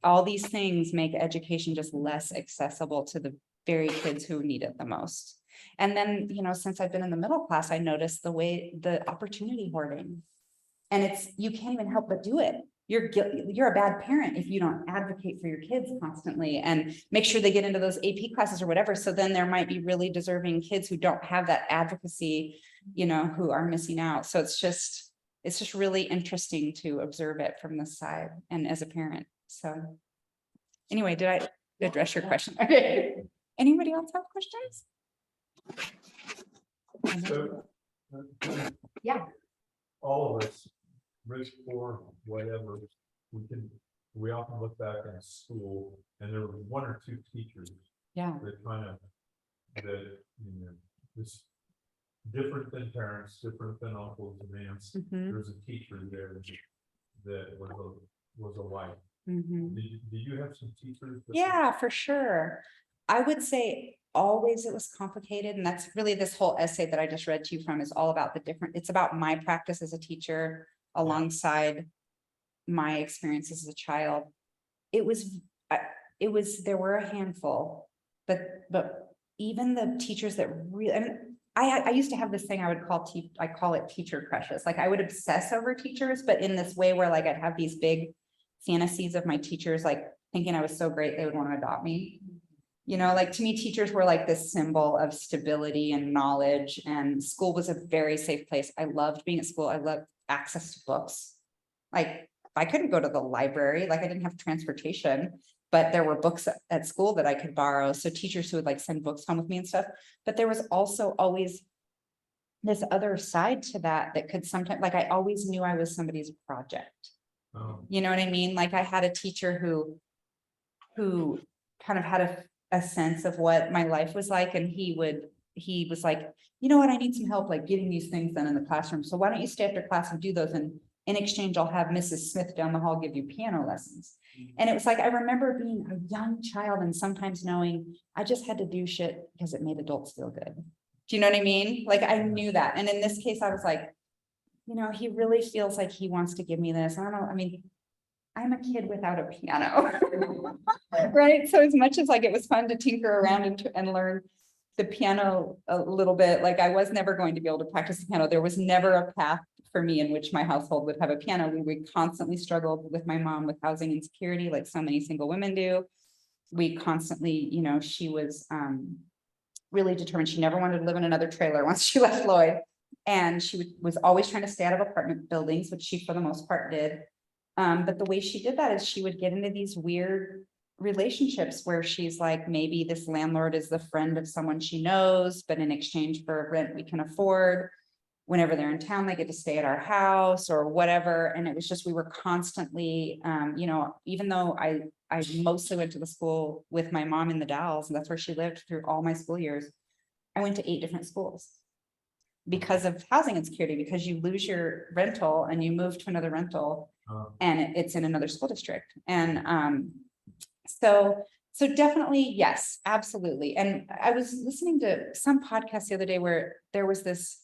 all these things make education just less accessible to the very kids who need it the most. And then, you know, since I've been in the middle class, I noticed the opportunity hoarding, and you can't even help but do it. You're a bad parent if you don't advocate for your kids constantly and make sure they get into those AP classes or whatever. So then there might be really deserving kids who don't have that advocacy, you know, who are missing out. So it's just really interesting to observe it from this side and as a parent. So anyway, did I address your question? Okay. Anybody else have questions? So, Yeah. all of us, rich, poor, whatever, we often look back in school and there were 1 or 2 teachers Yeah. this different than parents, different than uncles and aunts. Mhm. There's a teacher there that was was a wife. Mhm. Do you have some teachers? that- Yeah, for sure. I would say always it was complicated, and that's really this whole essay that I just read to you from is all about the different, it's about my practice as a teacher alongside my experiences as a child. It was, there were a handful, but even the teachers that really, and I used to have this thing I would call I call it teacher crushes. Like I would obsess over teachers, but in this way where like I'd have these big fantasies of my teachers, like thinking I was so great, they would want to adopt me. You know, like to me, teachers were like this symbol of stability and knowledge, and school was a very safe place. I loved being at school. I loved access to books. Like I couldn't go to the library, like I didn't have transportation, but there were books at school that I could borrow. So teachers who would like send books home with me and stuff. But there was also always this other side to that that could sometimes, like I always knew I was somebody's project. Oh, You know what I mean? Like I had a teacher who kind of had a sense of what my life was like. And he was like, you know what, I need some help like getting these things done in the classroom. So why don't you stay after class and do those? And in exchange, I'll have Mrs. Smith down the hall give you piano lessons. And it was like, I remember being a young child and sometimes knowing I just had to do shit because it made adults feel good. Do you know what I mean? Like I knew that. And in this case, I was like, you know, he really feels like he wants to give me this. I don't know. I mean, I'm a kid without a piano, right? So as much as like it was fun to tinker around and learn the piano a little bit, like I was never going to be able to practice the piano. There was never a path for me in which my household would have a piano. We constantly struggled with my mom with housing insecurity, like so many single women do. We constantly, you know, she was really determined. She never wanted to live in another trailer once she left Lloyd. And she was always trying to stay out of apartment buildings, which she for the most part did. But the way she did that is she would get into these weird relationships where she's like, maybe this landlord is the friend of someone she knows, but in exchange for rent we can afford, whenever they're in town, they get to stay at our house or whatever. And it was just, we were constantly, you know, even though I mostly went to the school with my mom in the Dalles, and that's where she lived through all my school years, I went to 8 different schools because of housing insecurity, because you lose your rental and you move to another rental and it's in another school district. And so definitely, yes, absolutely. And I was listening to some podcast the other day where there was this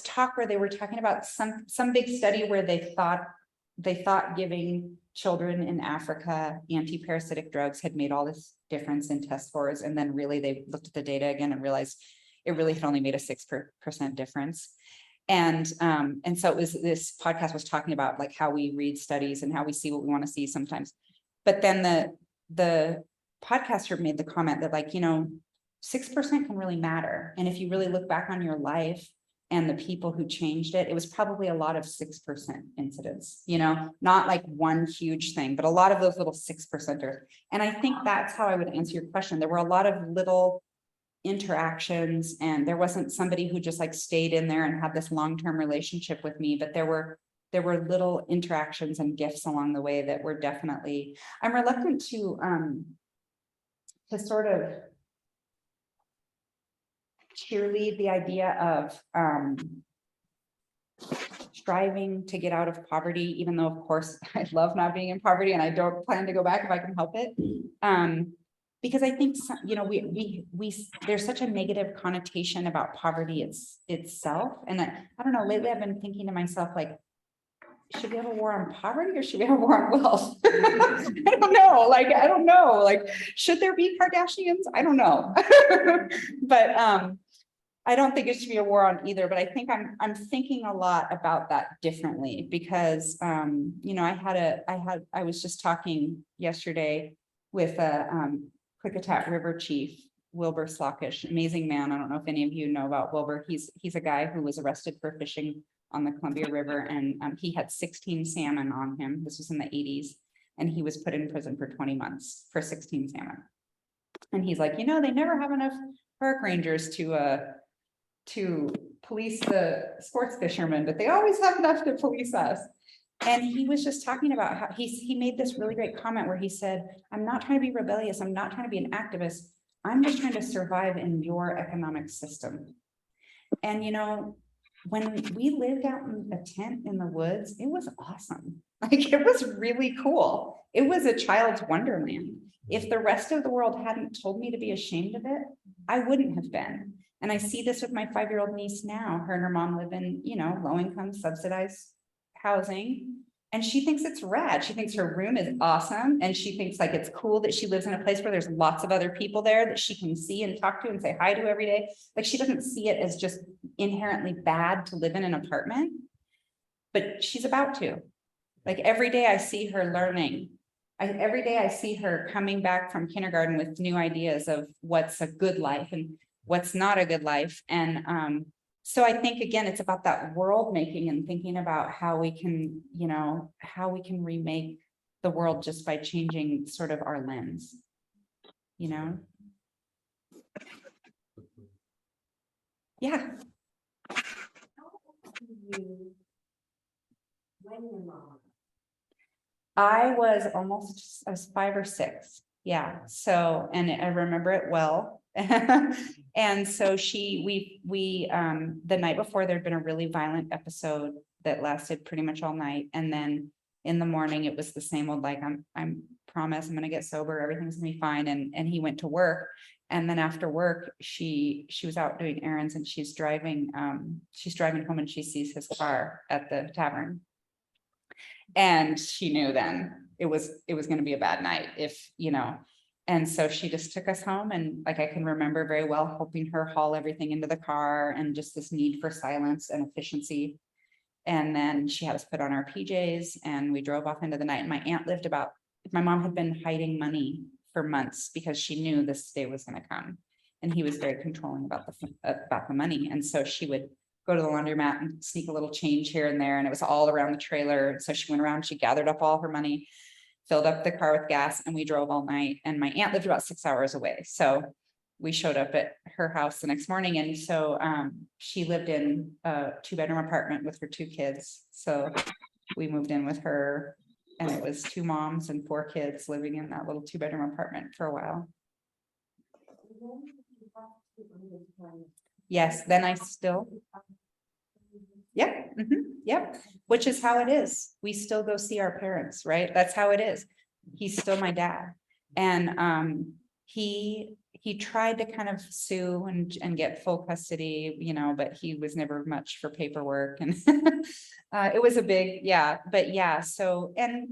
talk where they were talking about some big study where they thought giving children in Africa anti-parasitic drugs had made all this difference in test scores. And then really they looked at the data again and realized it really had only made a 6% difference. And so it was, this podcast was talking about like how we read studies and how we see what we want to see sometimes. But then the podcaster made the comment that like, you know, 6% can really matter. And if you really look back on your life and the people who changed it, it was probably a lot of 6% incidents, you know, not like one huge thing, but a lot of those little 6%ers. And I think that's how I would answer your question. There were a lot of little interactions, and there wasn't somebody who just like stayed in there and had this long-term relationship with me, but there were little interactions and gifts along the way that were definitely, I'm reluctant to sort of cheerlead the idea of striving to get out of poverty, even though of course I love not being in poverty and I don't plan to go back if I can help it. Because I think, you know, we there's such a negative connotation about poverty itself. And I don't know, lately I've been thinking to myself, like, should we have a war on poverty or should we have a war on wealth? I don't know. Like, I don't know. Like, should there be Kardashians? I don't know. But I don't think it should be a war on either, but I think I'm thinking a lot about that differently because you know, I was just talking yesterday with a Klickitat River Chief, Wilbur Slockish, amazing man. I don't know if any of you know about Wilbur. He's a guy who was arrested for fishing on the Columbia River, and he had 16 salmon on him. This was in the 80s, and he was put in prison for 20 months for 16 salmon. And he's like, you know, they never have enough park rangers to police the sports fishermen, but they always have enough to police us. And he was just talking about how he made this really great comment where he said, I'm not trying to be rebellious. I'm not trying to be an activist. I'm just trying to survive in your economic system. And, you know, when we lived out in a tent in the woods, it was awesome. Like, it was really cool. It was a child's wonderland. If the rest of the world hadn't told me to be ashamed of it, I wouldn't have been. And I see this with my 5-year-old niece now. Her and her mom live in, low income subsidized housing. And she thinks it's rad. She thinks her room is awesome. And she thinks like it's cool that she lives in a place where there's lots of other people there that she can see and talk to and say hi to every day. Like, she doesn't see it as just inherently bad to live in an apartment, but she's about to. Like, every day I see her learning. Every day I see her coming back from kindergarten with new ideas of what's a good life and what's not a good life. And so I think, again, it's about that world making and thinking about how we can, remake the world just by changing sort of our lens, Yeah. When your mom. I was 5 or 6. Yeah. So, and I remember it well. And so we the night before, there'd been a really violent episode that lasted pretty much all night. And then in the morning, it was the same old, like, I'm promise I'm going to get sober. Everything's gonna be fine. And he went to work. And then after work, she was out doing errands, and she's driving home, and she sees his car at the tavern. And she knew then it was going to be a bad night and so she just took us home. And like, I can remember very well helping her haul everything into the car, and just this need for silence and efficiency. And then she had us put on our PJs, and we drove off into the night. And my mom had been hiding money for months because she knew this day was going to come. And he was very controlling about the money. And so she would go to the laundromat and sneak a little change here and there. And it was all around the trailer. So she went around, she gathered up all her money, filled up the car with gas, and we drove all night. And my aunt lived about 6 hours away. So we showed up at her house the next morning. And so she lived in a 2-bedroom apartment with her 2 kids. So we moved in with her, and it was 2 moms and 4 kids living in that little 2-bedroom apartment for a while. Yes, then I still. Yep. Yep. Which is how it is. We still go see our parents, right? That's how it is. He's still my dad. And he tried to kind of sue and get full custody, but he was never much for paperwork. And it was a big, but yeah. So, and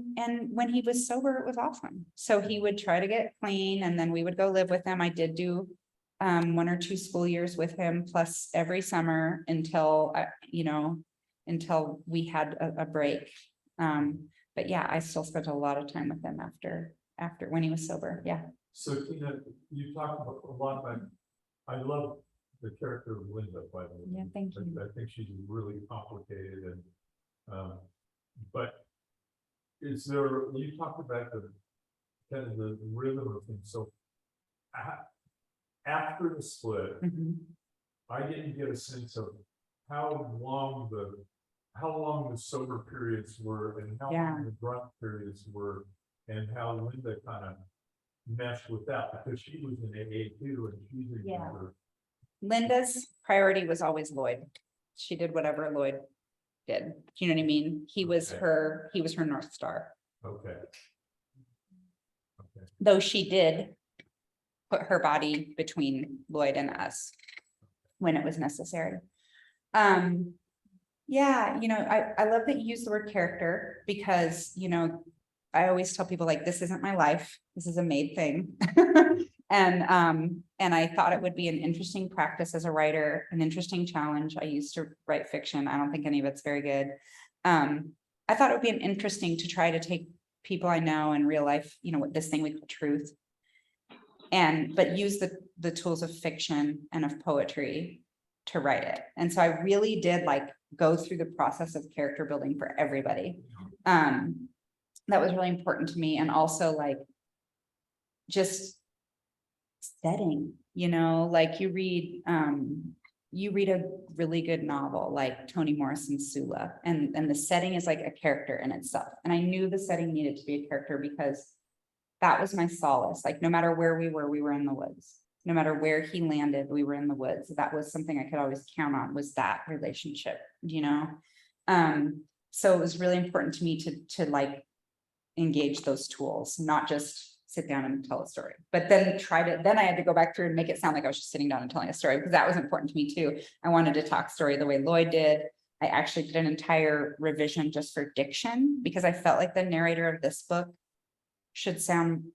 when he was sober, it was awesome. So he would try to get clean, and then we would go live with him. I did do 1 or 2 school years with him, plus every summer until we had a break. But yeah, I still spent a lot of time with him after when he was sober. Yeah. So Tina, you talked about a lot about, I love the character of Linda, by the way. Yeah, thank you. I think she's really complicated but is there, you talked about the kind of the rhythm of things. So after the split, I didn't get a sense of how long the sober periods were, and how long the drunk periods were, and how Linda kind of meshed with that, because she was in AA too, and she's in her. Linda's priority was always Lloyd. She did whatever Lloyd did. Do you know what I mean? He was her North Star. Okay. Though she did put her body between Lloyd and us when it was necessary. Yeah, I love that you use the word character, because, I always tell people, like, this isn't my life. This is a made thing. And I thought it would be an interesting practice as a writer, an interesting challenge. I used to write fiction. I don't think any of it's very good. I thought it would be interesting to try to take people I know in real life, what this thing we call truth, but use the tools of fiction and of poetry to write it. And so I really did go through the process of character building for everybody. That was really important to me. And also just setting, you read a really good novel like Toni Morrison's Sula, and the setting is like a character in itself. And I knew the setting needed to be a character, because that was my solace. No matter where we were in the woods. No matter where he landed, we were in the woods. That was something I could always count on, was that relationship, you know? So it was really important to me to like engage those tools, not just sit down and tell a story, but then I had to go back through and make it sound like I was just sitting down and telling a story, because that was important to me too. I wanted to talk story the way Lloyd did. I actually did an entire revision just for diction, because I felt like the narrator of this book should sound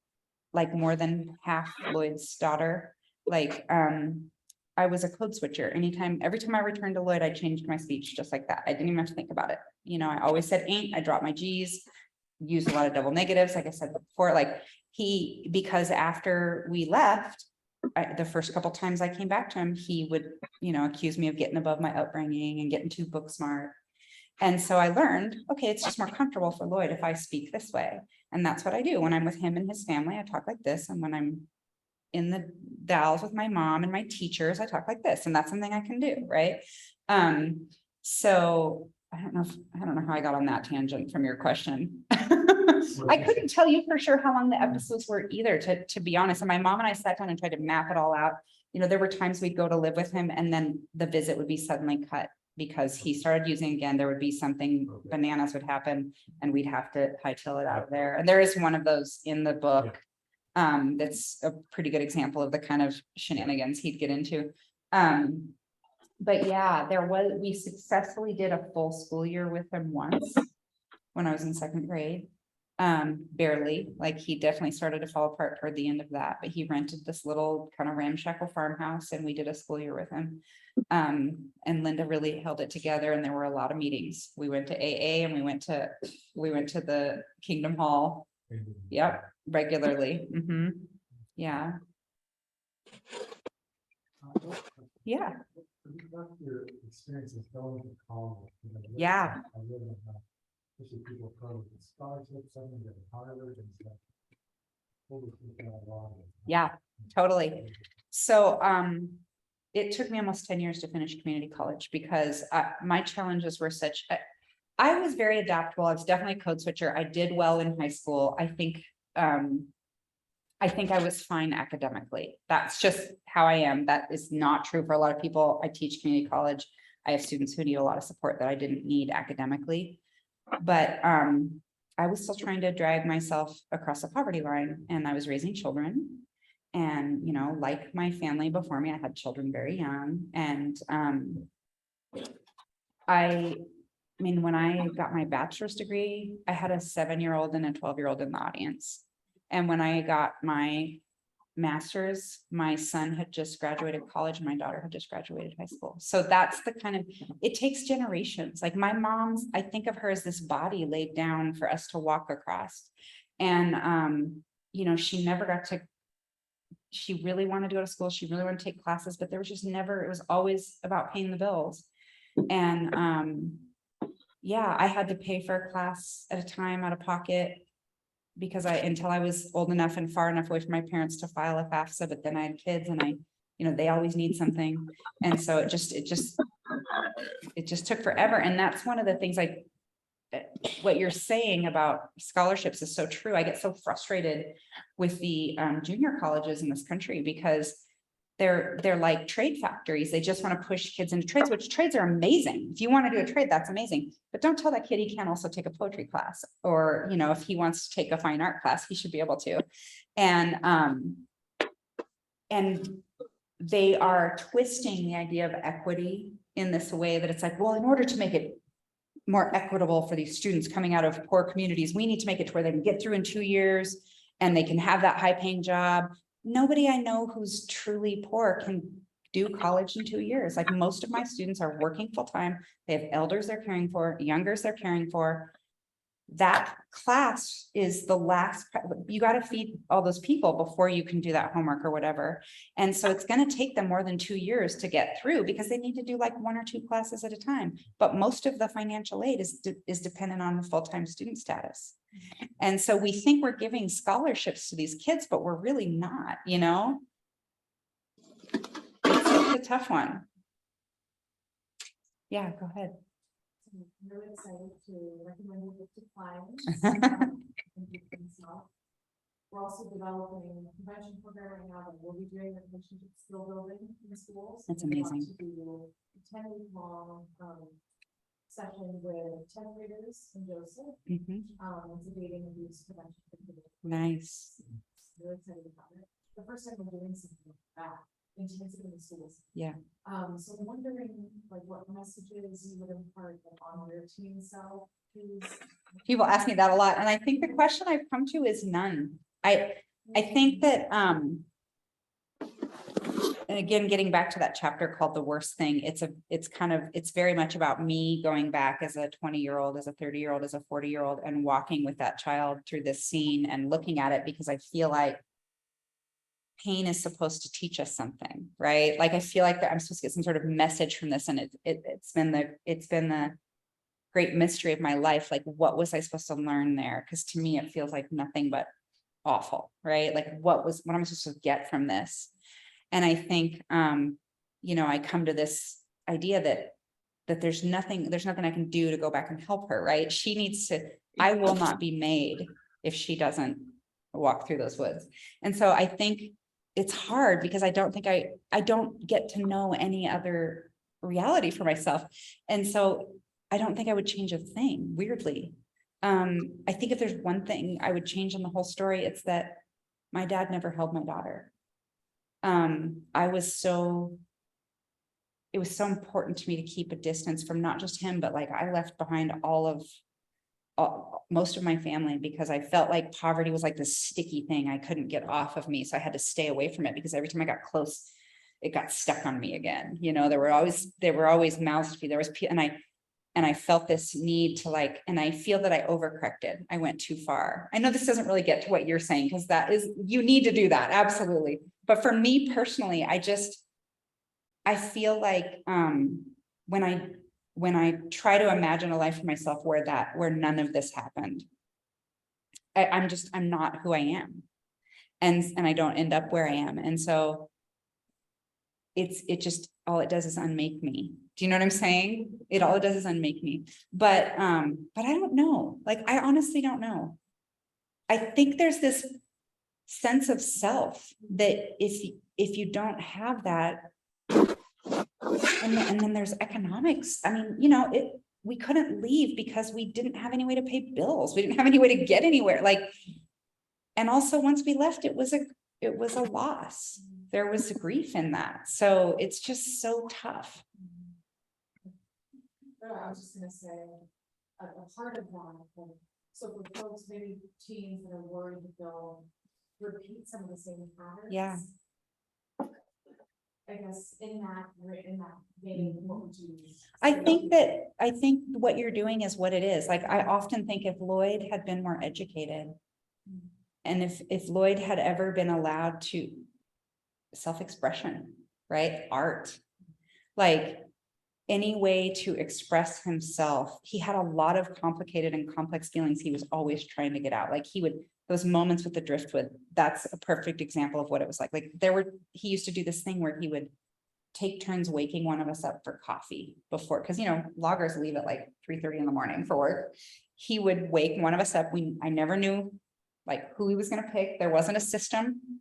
like more than half Lloyd's daughter. Like, I was a code switcher. Every time I returned to Lloyd, I changed my speech just like that. I didn't even have to think about it. You know, I always said ain't, I dropped my G's, used a lot of double negatives, like I said before, like because after we left, the first couple times I came back to him, he would, you know, accuse me of getting above my upbringing and getting too book smart. And so I learned, okay, it's just more comfortable for Lloyd if I speak this way. And that's what I do. When I'm with him and his family, I talk like this. And when I'm in the Dalles with my mom and my teachers, I talk like this. And that's something I can do, right? So I don't know how I got on that tangent from your question. I couldn't tell you for sure how long the episodes were either, to be honest. And my mom and I sat down and tried to map it all out. You know, there were times we'd go to live with him and then the visit would be suddenly cut because he started using again. There would be something, bananas would happen and we'd have to hightail it out of there. And there is one of those in the book. That's a pretty good example of the kind of shenanigans he'd get into. But yeah, we successfully did a full school year with him once when I was in second grade. Barely, like he definitely started to fall apart toward the end of that, but he rented this little kind of ramshackle farmhouse and we did a school year with him. And Linda really held it together and there were a lot of meetings. We went to AA and we went to the Kingdom Hall. Yep, regularly. Yeah. Yeah. Your experiences going to college. Yeah. I really don't know. Especially people from scholarships, some of them Harvard and stuff. Yeah, totally. So it took me almost 10 years to finish community college because my challenges were such. I was very adaptable. I was definitely a code switcher. I did well in high school. I think I was fine academically. That's just how I am. That is not true for a lot of people. I teach community college. I have students who need a lot of support that I didn't need academically. But I was still trying to drag myself across the poverty line and I was raising children. And, you know, like my family before me, I had children very young. And I mean, when I got my bachelor's degree, I had a 7-year-old and a 12-year-old in the audience. And when I got my master's, my son had just graduated college and my daughter had just graduated high school. So that's the kind of, it takes generations. Like my mom's, I think of her as this body laid down for us to walk across. And, you know, she never got to, she really wanted to go to school. She really wanted to take classes, but there was just never, it was always about paying the bills. And, yeah, I had to pay for a class at a time out of pocket because until I was old enough and far enough away from my parents to file a FAFSA, but then I had kids and you know, they always need something. And so it just took forever. And that's one of the things what you're saying about scholarships is so true. I get so frustrated with the junior colleges in this country because they're like trade factories. They just want to push kids into trades, which trades are amazing. If you want to do a trade, that's amazing. But don't tell that kid he can't also take a poetry class, or, you know, if he wants to take a fine art class, he should be able to. And they are twisting the idea of equity in this way that it's like, well, in order to make it more equitable for these students coming out of poor communities, we need to make it to where they can get through in 2 years and they can have that high paying job. Nobody I know who's truly poor can do college in 2 years. Like most of my students are working full time. They have elders they're caring for, youngers they're caring for. That class is the last, you got to feed all those people before you can do that homework or whatever. And so it's going to take them more than 2 years to get through because they need to do like 1 or 2 classes at a time. But most of the financial aid is dependent on the full-time student status. And so we think we're giving scholarships to these kids, but we're really not, you know? It's a tough one. Yeah, go ahead. I'm really excited to recommend it to clients. We're also developing a convention program right now that we'll be doing the relationship skill building in the schools. That's We want amazing. to do a 10-week long session with 10th graders in Joseph. It's a dating abuse prevention. Nice. Really excited about it. The first time we're doing something like that, intensive in the schools. Yeah. So I'm wondering, like, what messages you would impart on your teen self, who's. People ask me that a lot, and I think the question I've come to is none. I think that, and again, getting back to that chapter called The Worst Thing, it's very much about me going back as a 20-year-old, as a 30-year-old, as a 40-year-old, and walking with that child through this scene and looking at it, because I feel like pain is supposed to teach us something, right? Like, I feel like that I'm supposed to get some sort of message from this, and it's been the great mystery of my life. Like, what was I supposed to learn there? Because to me, it feels like nothing but awful, right? Like, what am I supposed to get from this? And I think, I come to this idea that there's nothing I can do to go back and help her, right? I will not be made if she doesn't walk through those woods. And so I think it's hard, because I don't get to know any other reality for myself. And so I don't think I would change a thing, weirdly. I think if there's one thing I would change in the whole story, it's that my dad never held my daughter. It was so important to me to keep a distance from not just him, but like, I left behind most of my family, because I felt like poverty was like this sticky thing I couldn't get off of me. So I had to stay away from it, because every time I got close, it got stuck on me again. There were always mouths to feed. And I felt this need to and I feel that I overcorrected. I went too far. I know this doesn't really get to what you're saying, because you need to do that. Absolutely. But for me personally, I feel like, when I try to imagine a life for myself where none of this happened, I'm not who I am. And I don't end up where I am. And so all it does is unmake me. Do you know what I'm saying? All it does is unmake me. But I don't know. Like, I honestly don't know. I think there's this sense of self that if you don't have that, and then there's economics. I mean, we couldn't leave because we didn't have any way to pay bills. We didn't have any way to get anywhere. And also, once we left, it was a loss. There was grief in that. So it's just so tough. I was just gonna say, a part of that, so for folks, maybe teens that are worried that they'll repeat some of the same patterns. Yeah. I guess in that vein, what would you? I think what you're doing is what it is. Like, I often think if Lloyd had been more educated, and if Lloyd had ever been allowed to self-expression, right? Art, like any way to express himself. He had a lot of complicated and complex feelings he was always trying to get out. Like, those moments with the driftwood, that's a perfect example of what it was like. Like, he used to do this thing where he would take turns waking one of us up for coffee before, because loggers leave at like 3:30 in the morning for work. He would wake one of us up. I never knew like who he was going to pick. There wasn't a system.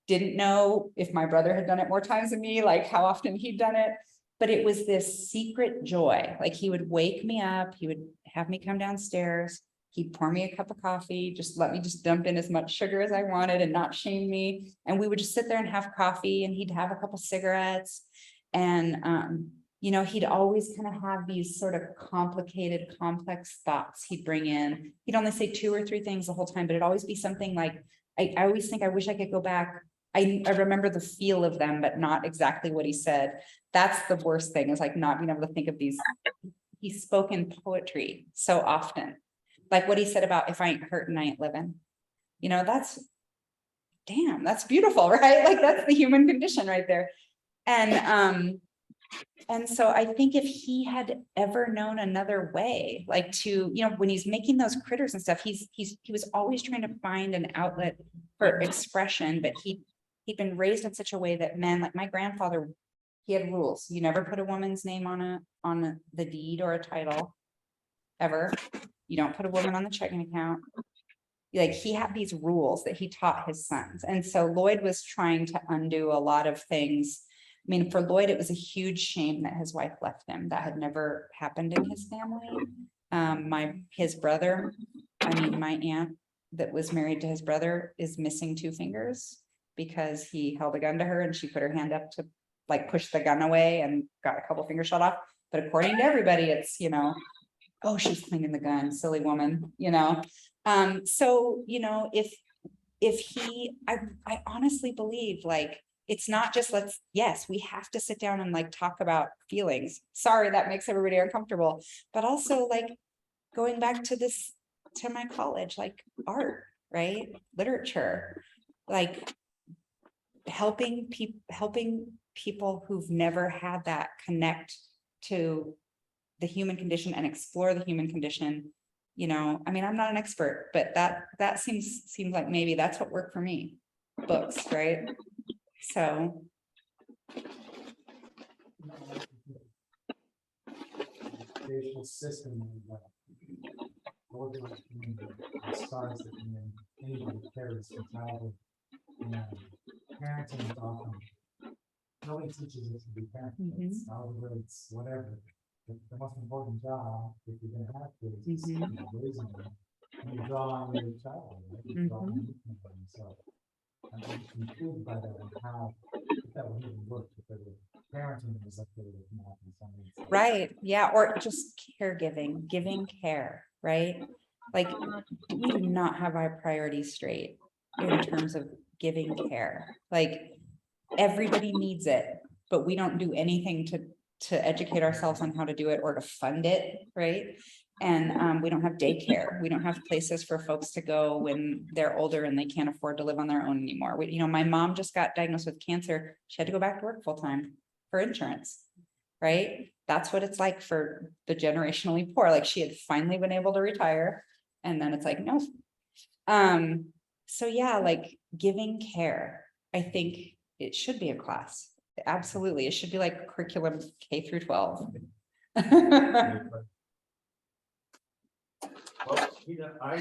Didn't know if my brother had done it more times than me, like how often he'd done it. But it was this secret joy. Like, he would wake me up. He would have me come downstairs. He'd pour me a cup of coffee, let me dump in as much sugar as I wanted and not shame me. And we would just sit there and have coffee, and he'd have a couple cigarettes. And, he'd always kind of have these sort of complicated, complex thoughts he'd bring in. He'd only say 2 or 3 things the whole time, but it'd always be something like, I always think I wish I could go back. I remember the feel of them, but not exactly what he said. That's the worst thing, is like not being able to think of these. He spoke in poetry so often. Like what he said about, if I ain't hurting, I ain't living. That's beautiful, right? Like, that's the human condition right there. And so I think if he had ever known another way, like to, when he's making those critters and stuff, he was always trying to find an outlet for expression, but he'd been raised in such a way that men, like my grandfather, he had rules. You never put a woman's name on the deed or a title, ever. You don't put a woman on the checking account. Like he had these rules that he taught his sons. And so Lloyd was trying to undo a lot of things. I mean, for Lloyd, it was a huge shame that his wife left him. That had never happened in his family. His brother, my aunt that was married to his brother is missing 2 fingers because he held a gun to her and she put her hand up to like push the gun away and got a couple fingers shot off. But according to everybody, it's, oh, she's cleaning the gun, silly woman, So, I honestly believe like, it's not just yes, we have to sit down and like talk about feelings. Sorry, that makes everybody uncomfortable, but also like going back to my college, like art, right? Literature, like helping people who've never had that connect to the human condition and explore the human condition. I'm not an expert, but that seems like maybe that's what worked for me. Books, right? So Educational system. Organized community, the stars that anybody carries from childhood. And parenting is often, nobody teaches us to be parents, algorithms, whatever. The most important job, if you're gonna have kids, is raising them. And you draw on your child, right? You draw on them. So I'm intrigued by that and how that would even work if there were parenting was up there with math and something. right, yeah, or just caregiving, giving care, right? Like we do not have our priorities straight in terms of giving care. Like everybody needs it, but we don't do anything to educate ourselves on how to do it or to fund it, right? And we don't have daycare. We don't have places for folks to go when they're older and they can't afford to live on their own anymore. My mom just got diagnosed with cancer. She had to go back to work full time for insurance, right? That's what it's like for the generationally poor. Like she had finally been able to retire, and then it's like, no. So yeah, like giving care, I think it should be a class. Absolutely. It should be like curriculum K through 12. Well, I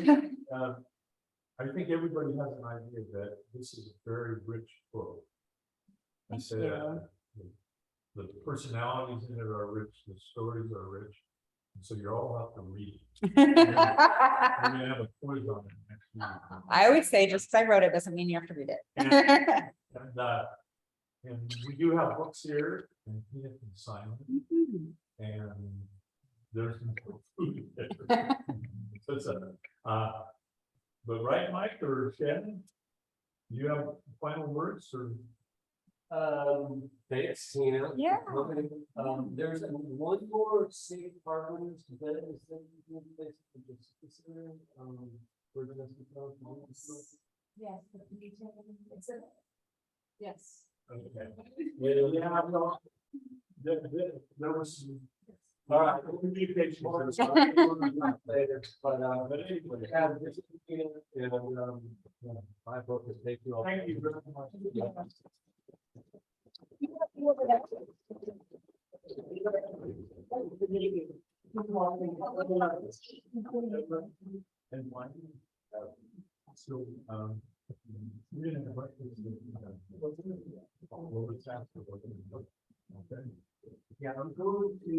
think everybody has an idea that this is a very rich book. I said, the personalities in it are rich, the stories are rich, and so you all have to read it. We're gonna have a quiz on it next week. I always say just because I wrote it doesn't mean you have to read it. And we do have books here, and Tina can sign them, and there's some food there. But right, Mike or Shannon, you have final words or? Thanks, Tina. Yeah. There's one more safe harbor that is just consider, for the rest of the Yes, but can you tell them it's a. Yes. Okay. Yeah, no, there was some. All right, communication. Later, but anyway, this is Tina, and my book is Take You All. Thank you very much. And one, so, we're gonna have breakfast. Okay. Yeah, I'm going to.